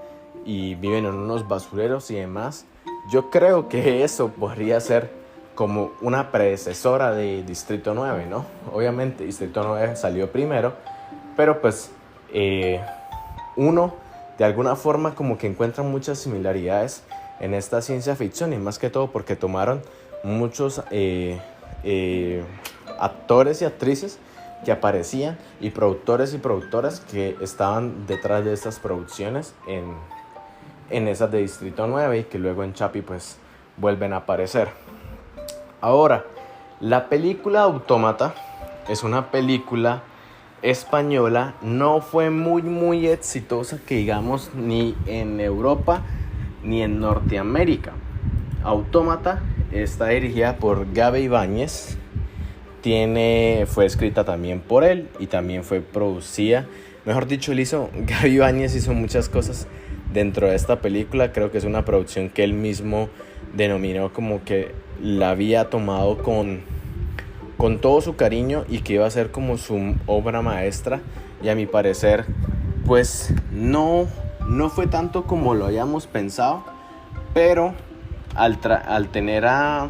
y viven en unos basureros y demás. Yo creo que eso podría ser como una predecesora de Distrito 9, ¿no? Obviamente Distrito 9 salió primero, pero pues uno de alguna forma como que encuentra muchas similaridades en esta ciencia ficción, y más que todo porque tomaron muchos actores y actrices que aparecían y productoras que estaban detrás de estas producciones en esas de Distrito 9 y que luego en Chapi pues vuelven a aparecer. Ahora, la película Autómata es una película española, no fue muy exitosa que digamos ni en Europa ni en Norteamérica. Autómata está dirigida por Gabe Ibáñez, fue escrita también por él y también fue producida, mejor dicho, Gabe Ibáñez hizo muchas cosas dentro de esta película. Creo que es una producción que él mismo denominó como que la había tomado con todo su cariño y que iba a ser como su obra maestra, y a mi parecer pues no fue tanto como lo habíamos pensado, pero al tener a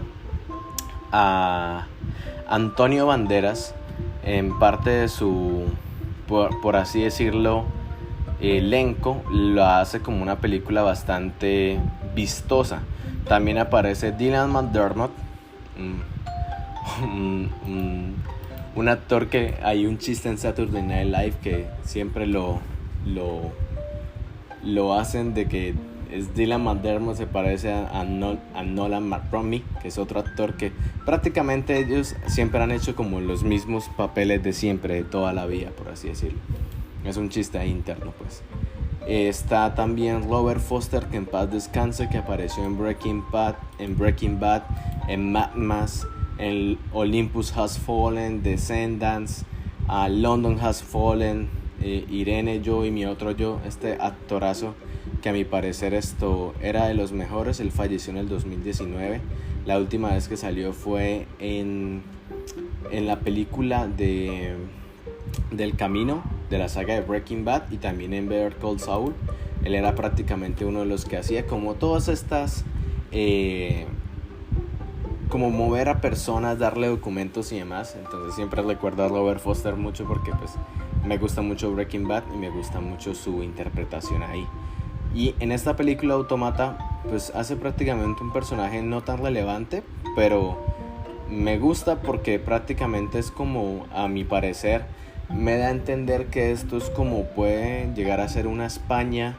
Antonio Banderas en parte de su, por así decirlo, elenco, lo hace como una película bastante vistosa. También aparece Dylan McDermott, un actor que hay un chiste en Saturday Night Live que siempre lo hacen de que es Dylan McDermott, se parece a Nolan McRomie, que es otro actor que prácticamente ellos siempre han hecho como los mismos papeles de siempre, de toda la vida, por así decirlo. Es un chiste ahí interno, pues. Está también Robert Foster, que en paz descanse, que apareció en Breaking Bad, en Mad Max, en Olympus Has Fallen, Descendants, London Has Fallen, Irene, Yo y mi otro yo, este actorazo que a mi parecer esto era de los mejores. Él falleció en el 2019. La última vez que salió fue en la película del Camino, de la saga de Breaking Bad, y también en Better Call Saul. Él era prácticamente uno de los que hacía como todas estas como mover a personas, darle documentos y demás. Entonces siempre recuerdo a Robert Foster mucho porque pues me gusta mucho Breaking Bad y me gusta mucho su interpretación ahí. Y en esta película Autómata pues hace prácticamente un personaje no tan relevante, pero me gusta porque prácticamente es como, a mi parecer, me da a entender que esto es como puede llegar a ser una España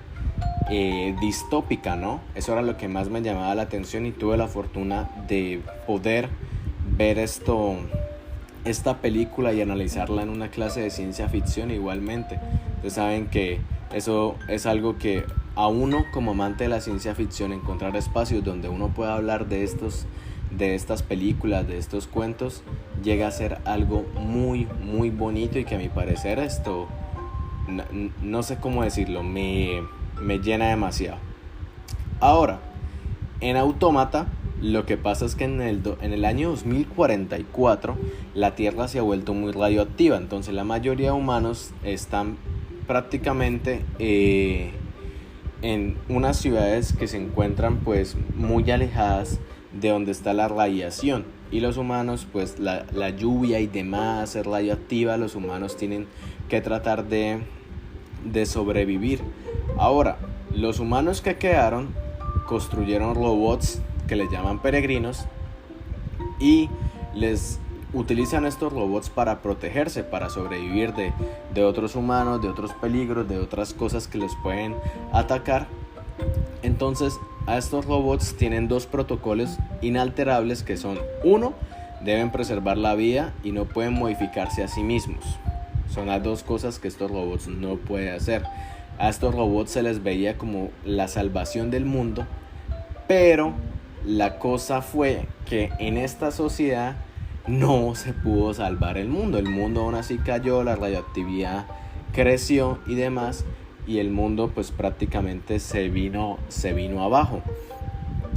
distópica, ¿no? Eso era lo que más me llamaba la atención y tuve la fortuna de poder ver esta película y analizarla en una clase de ciencia ficción igualmente. Ustedes saben que eso es algo que a uno como amante de la ciencia ficción, encontrar espacios donde uno pueda hablar de estas películas, de estos cuentos, llega a ser algo muy bonito y que a mi parecer esto, no sé cómo decirlo, me llena demasiado. Ahora, en Autómata lo que pasa es que en el año 2044 la Tierra se ha vuelto muy radioactiva, entonces la mayoría de humanos están prácticamente en unas ciudades que se encuentran pues muy alejadas de donde está la radiación, y los humanos pues la lluvia y demás es radioactiva, los humanos tienen que tratar de sobrevivir. Ahora, los humanos que quedaron construyeron robots que les llaman peregrinos y les utilizan estos robots para protegerse, para sobrevivir de otros humanos, de otros peligros, de otras cosas que les pueden atacar. Entonces a estos robots tienen dos protocolos inalterables que son: uno, deben preservar la vida y no pueden modificarse a sí mismos. Son las dos cosas que estos robots no pueden hacer. A estos robots se les veía como la salvación del mundo, pero la cosa fue que en esta sociedad no se pudo salvar el mundo. El mundo aún así cayó, la radioactividad creció y demás, y el mundo pues prácticamente se vino abajo.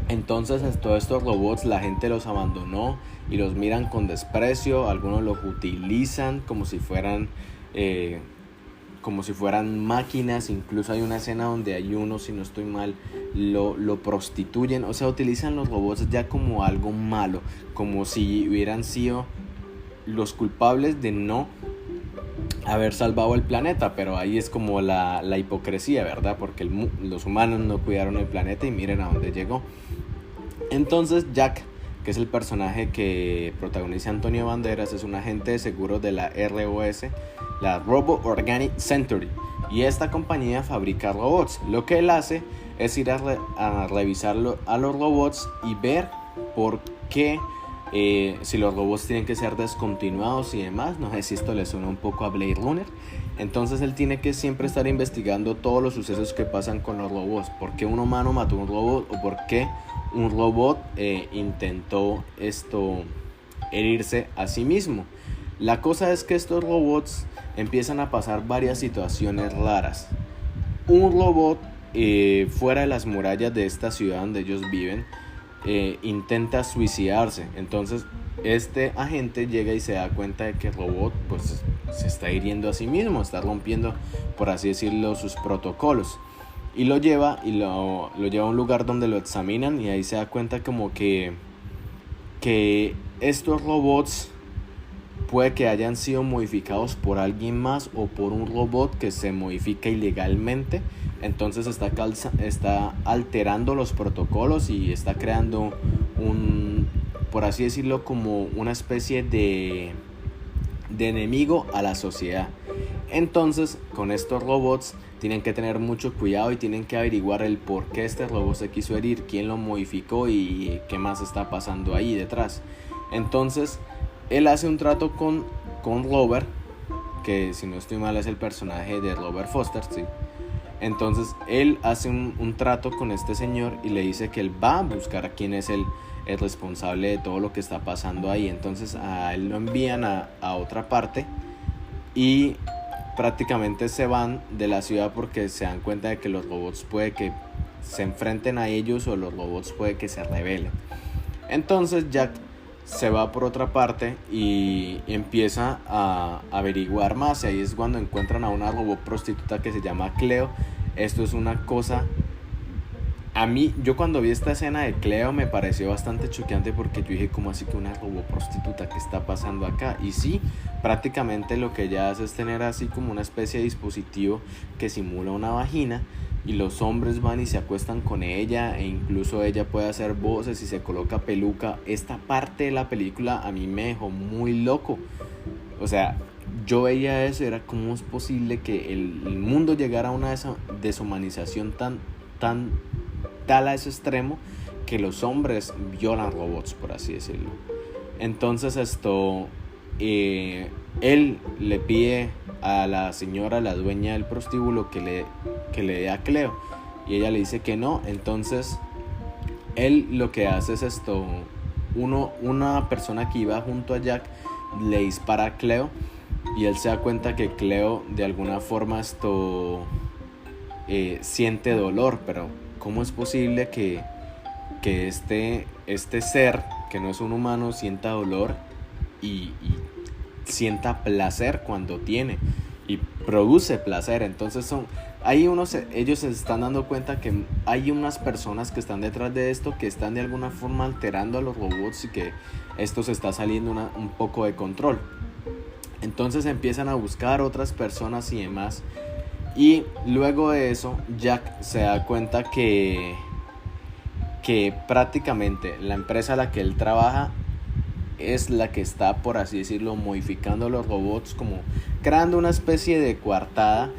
Entonces todos estos robots la gente los abandonó y los miran con desprecio. Algunos los utilizan como si fueran máquinas. Incluso hay una escena donde hay uno, si no estoy mal, lo prostituyen. O sea, utilizan los robots ya como algo malo, como si hubieran sido los culpables de no haber salvado el planeta. Pero ahí es como la hipocresía, ¿verdad? Porque los humanos no cuidaron el planeta y miren a dónde llegó. Entonces Jack que es el personaje que protagoniza Antonio Banderas, es un agente de seguros de la ROS, la Robo Organic Century, y esta compañía fabrica robots. Lo que él hace es ir a revisar a los robots y ver por qué, si los robots tienen que ser descontinuados y demás. No sé si esto le suena un poco a Blade Runner. Entonces él tiene que siempre estar investigando todos los sucesos que pasan con los robots. ¿Por qué un humano mató a un robot? ¿O por qué un robot intentó herirse a sí mismo? La cosa es que estos robots empiezan a pasar varias situaciones raras. Un robot fuera de las murallas de esta ciudad donde ellos viven intenta suicidarse. Entonces este agente llega y se da cuenta de que el robot pues se está hiriendo a sí mismo, está rompiendo, por así decirlo, sus protocolos, y lo lleva a un lugar donde lo examinan, y ahí se da cuenta como que estos robots puede que hayan sido modificados por alguien más o por un robot que se modifica ilegalmente. Entonces está alterando los protocolos y está creando por así decirlo, como una especie de enemigo a la sociedad. Entonces con estos robots tienen que tener mucho cuidado y tienen que averiguar el por qué este robot se quiso herir, quién lo modificó y qué más está pasando ahí detrás. Entonces él hace un trato con Robert, que si no estoy mal es el personaje de Robert Foster, ¿sí? Entonces él hace un trato con este señor y le dice que él va a buscar a quién es el responsable de todo lo que está pasando ahí. Entonces a él lo envían a otra parte y prácticamente se van de la ciudad porque se dan cuenta de que los robots puede que se enfrenten a ellos o los robots puede que se rebelen. Entonces Jack se va por otra parte y empieza a averiguar más, y ahí es cuando encuentran a una robot prostituta que se llama Cleo. Esto es una cosa, a mí, yo cuando vi esta escena de Cleo me pareció bastante choqueante, porque yo dije, ¿cómo así que una robot prostituta? ¿Qué está pasando acá? Y sí, prácticamente lo que ella hace es tener así como una especie de dispositivo que simula una vagina, y los hombres van y se acuestan con ella, e incluso ella puede hacer voces y se coloca peluca. Esta parte de la película a mí me dejó muy loco. O sea, yo veía eso, era cómo es posible que el mundo llegara a una deshumanización tan tal a ese extremo, que los hombres violan robots, por así decirlo. Entonces él le pide a la señora, la dueña del prostíbulo, que le dé a Cleo, y ella le dice que no. Entonces él lo que hace es una persona que iba junto a Jack le dispara a Cleo, y él se da cuenta que Cleo de alguna forma siente dolor. Pero ¿cómo es posible que este ser que no es un humano sienta dolor y sienta placer cuando tiene y produce placer? Entonces ellos se están dando cuenta que hay unas personas que están detrás de esto, que están de alguna forma alterando a los robots, y que esto se está saliendo un poco de control. Entonces empiezan a buscar otras personas y demás, y luego de eso Jack se da cuenta que prácticamente la empresa a la que él trabaja es la que está, por así decirlo, modificando los robots, como creando una especie de coartada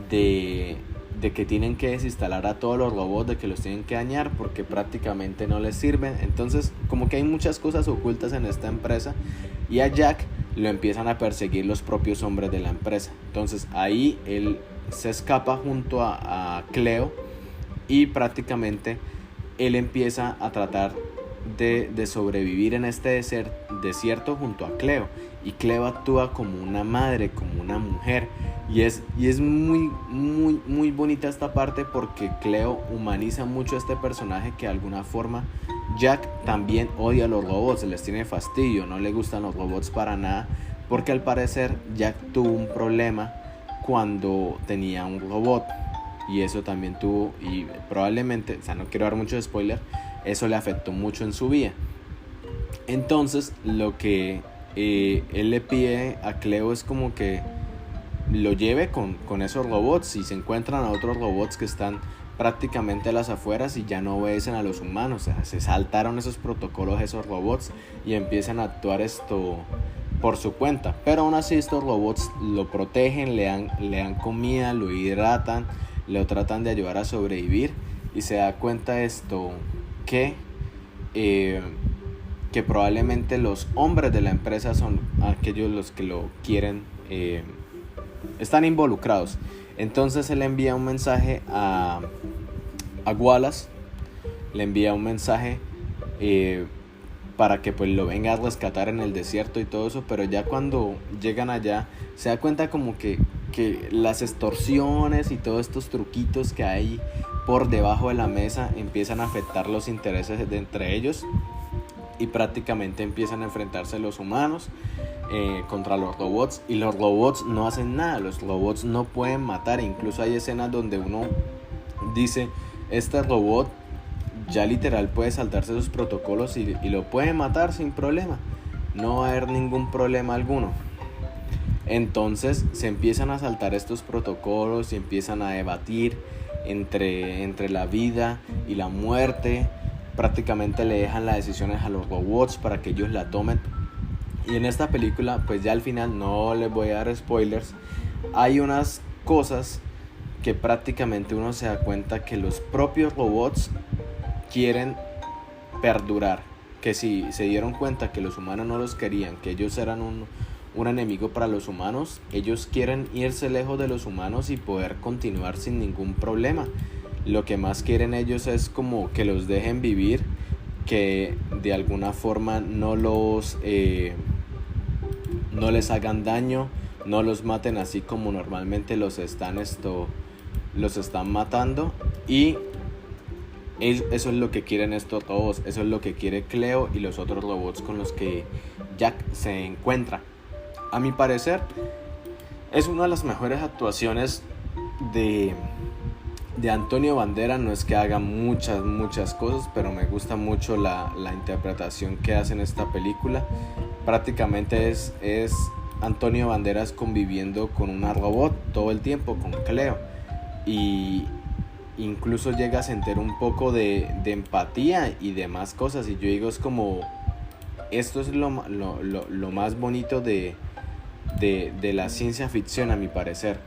de que tienen que desinstalar a todos los robots, de que los tienen que dañar porque prácticamente no les sirven. Entonces como que hay muchas cosas ocultas en esta empresa, y a Jack lo empiezan a perseguir los propios hombres de la empresa. Entonces ahí él se escapa junto a Cleo, y prácticamente él empieza a tratar de sobrevivir en este desierto junto a Cleo, y Cleo actúa como una madre, como una mujer, y es muy muy muy bonita esta parte, porque Cleo humaniza mucho a este personaje que de alguna forma Jack también odia a los robots, les tiene fastidio, no le gustan los robots para nada, porque al parecer Jack tuvo un problema cuando tenía un robot, y eso también tuvo, y probablemente, o sea, no quiero dar mucho spoiler, eso le afectó mucho en su vida. Entonces lo que él le pide a Cleo es como que lo lleve con esos robots, y se encuentran a otros robots que están prácticamente a las afueras y ya no obedecen a los humanos. O sea, se saltaron esos protocolos, esos robots, y empiezan a actuar por su cuenta. Pero aún así estos robots lo protegen, le dan comida, lo hidratan, lo tratan de ayudar a sobrevivir, y se da cuenta que probablemente los hombres de la empresa son aquellos los que lo quieren, están involucrados. Entonces él envía un mensaje a Wallace, le envía un mensaje para que pues lo venga a rescatar en el desierto y todo eso, pero ya cuando llegan allá se da cuenta como que las extorsiones y todos estos truquitos que hay por debajo de la mesa empiezan a afectar los intereses de entre ellos, y prácticamente empiezan a enfrentarse los humanos contra los robots, y los robots no hacen nada, los robots no pueden matar. Incluso hay escenas donde uno dice, este robot ya literal puede saltarse sus protocolos y lo puede matar sin problema, no va a haber ningún problema alguno. Entonces se empiezan a saltar estos protocolos y empiezan a debatir entre la vida y la muerte. Prácticamente le dejan las decisiones a los robots para que ellos la tomen. Y en esta película, pues ya al final, no les voy a dar spoilers, hay unas cosas que prácticamente uno se da cuenta que los propios robots quieren perdurar, que si se dieron cuenta que los humanos no los querían, que ellos eran un enemigo para los humanos, ellos quieren irse lejos de los humanos y poder continuar sin ningún problema. Lo que más quieren ellos es como que los dejen vivir, que de alguna forma no les hagan daño, no los maten así como normalmente los están matando. Y eso es lo que quieren estos robots, eso es lo que quiere Cleo y los otros robots con los que Jack se encuentra. A mi parecer es una de las mejores actuaciones de Antonio Banderas. No es que haga muchas cosas, pero me gusta mucho la interpretación que hace en esta película. Prácticamente es Antonio Banderas conviviendo con una robot todo el tiempo, con Cleo, y incluso llega a sentir un poco de empatía y demás cosas. Y yo digo, es como, esto es lo más bonito de la ciencia ficción, a mi parecer,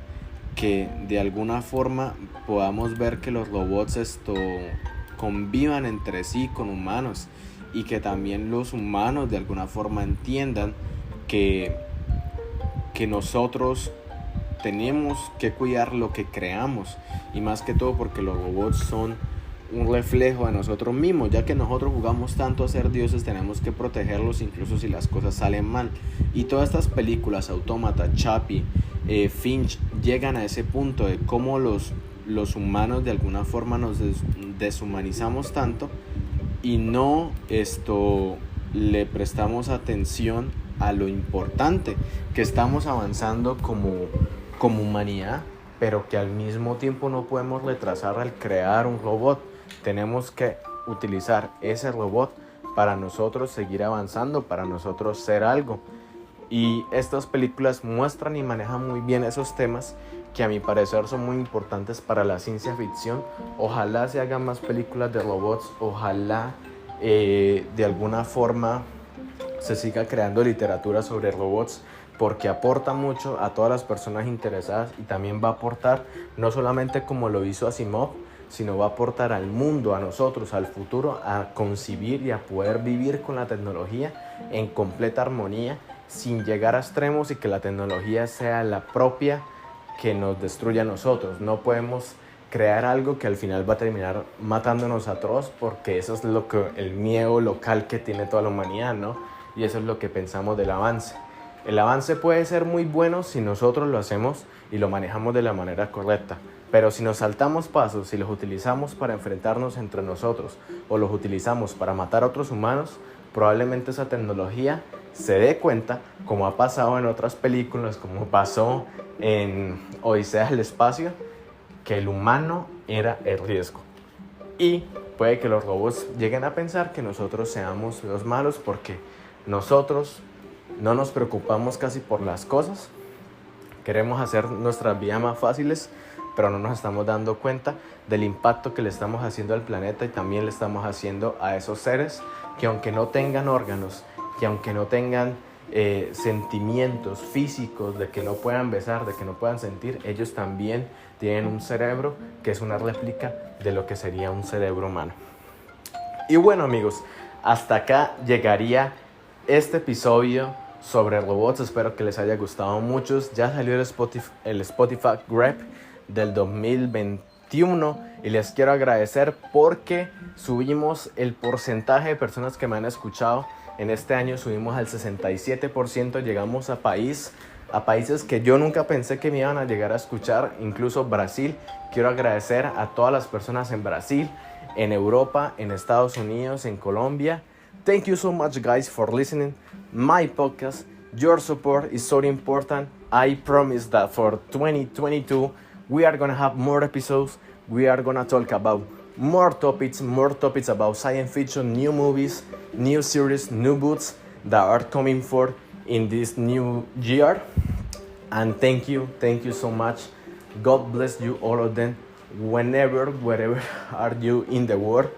que de alguna forma podamos ver que los robots convivan entre sí con humanos, y que también los humanos de alguna forma entiendan que nosotros tenemos que cuidar lo que creamos, y más que todo porque los robots son un reflejo de nosotros mismos. Ya que nosotros jugamos tanto a ser dioses, tenemos que protegerlos incluso si las cosas salen mal. Y todas estas películas, Autómata, Chappie, Finch, llegan a ese punto de cómo los humanos de alguna forma nos deshumanizamos tanto y no le prestamos atención a lo importante, que estamos avanzando como humanidad, pero que al mismo tiempo no podemos retrasar al crear un robot. Tenemos que utilizar ese robot para nosotros seguir avanzando, para nosotros ser algo. Y estas películas muestran y manejan muy bien esos temas que a mi parecer son muy importantes para la ciencia ficción. Ojalá se hagan más películas de robots, ojalá de alguna forma se siga creando literatura sobre robots, porque aporta mucho a todas las personas interesadas, y también va a aportar no solamente como lo hizo Asimov, sino va a aportar al mundo, a nosotros, al futuro, a concebir y a poder vivir con la tecnología en completa armonía, sin llegar a extremos y que la tecnología sea la propia que nos destruya a nosotros. No podemos crear algo que al final va a terminar matándonos a todos, porque eso es el miedo local que tiene toda la humanidad, ¿no? Y eso es lo que pensamos del avance. El avance puede ser muy bueno si nosotros lo hacemos y lo manejamos de la manera correcta, pero si nos saltamos pasos, si los utilizamos para enfrentarnos entre nosotros o los utilizamos para matar a otros humanos, probablemente esa tecnología se dé cuenta, como ha pasado en otras películas, como pasó en Odisea del Espacio, que el humano era el riesgo. Y puede que los robots lleguen a pensar que nosotros seamos los malos, porque nosotros no nos preocupamos casi por las cosas. Queremos hacer nuestras vidas más fáciles, pero no nos estamos dando cuenta del impacto que le estamos haciendo al planeta y también le estamos haciendo a esos seres que aunque no tengan órganos, que aunque no tengan sentimientos físicos, de que no puedan besar, de que no puedan sentir, ellos también tienen un cerebro que es una réplica de lo que sería un cerebro humano. Y bueno, amigos, hasta acá llegaría este episodio sobre robots. Espero que les haya gustado mucho. Ya salió el Spotify Grab del 2021 y les quiero agradecer porque subimos el porcentaje de personas que me han escuchado. En este año subimos al 67%, llegamos a países que yo nunca pensé que me iban a llegar a escuchar, incluso Brasil. Quiero agradecer a todas las personas en Brasil, en Europa, en Estados Unidos, en Colombia. Thank you so much, guys, for listening my podcast. Your support is so important. I promise that for 2022 we are gonna have more episodes. We are gonna talk about more topics about science fiction, new movies, new series, new books that are coming forth in this new year. And thank you so much. God bless you, all of them, wherever are you in the world.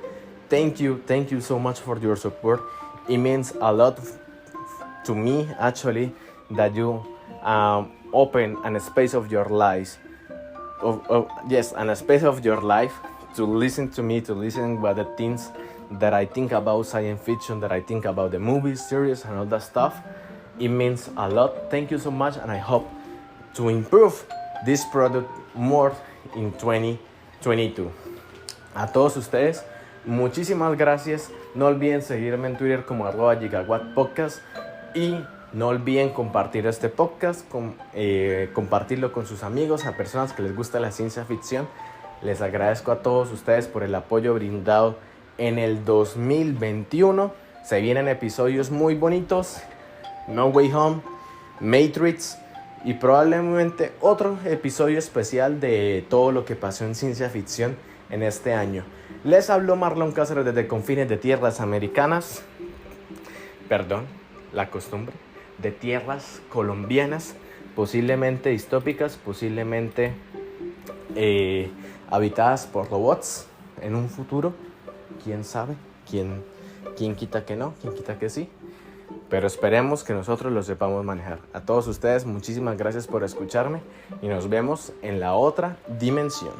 Thank you so much for your support. It means a lot to me, actually, that you open a space of your lives, a space of your life to listen to me, to listen about the things that I think about science fiction, that I think about the movies, series, and all that stuff. It means a lot. Thank you so much, and I hope to improve this product more in 2022. A todos ustedes, muchísimas gracias. No olviden seguirme en Twitter como @gigawattpodcast y no olviden compartir este podcast, compartirlo con sus amigos, a personas que les gusta la ciencia ficción. Les agradezco a todos ustedes por el apoyo brindado en el 2021. Se vienen episodios muy bonitos. No Way Home, Matrix y probablemente otro episodio especial de todo lo que pasó en ciencia ficción en este año. Les habló Marlon Cáceres desde confines de tierras americanas. Perdón, la costumbre. De tierras colombianas, posiblemente distópicas, posiblemente habitadas por robots en un futuro. ¿Quién sabe? ¿Quién quita que no? ¿Quién quita que sí? Pero esperemos que nosotros lo sepamos manejar. A todos ustedes, muchísimas gracias por escucharme y nos vemos en la otra dimensión.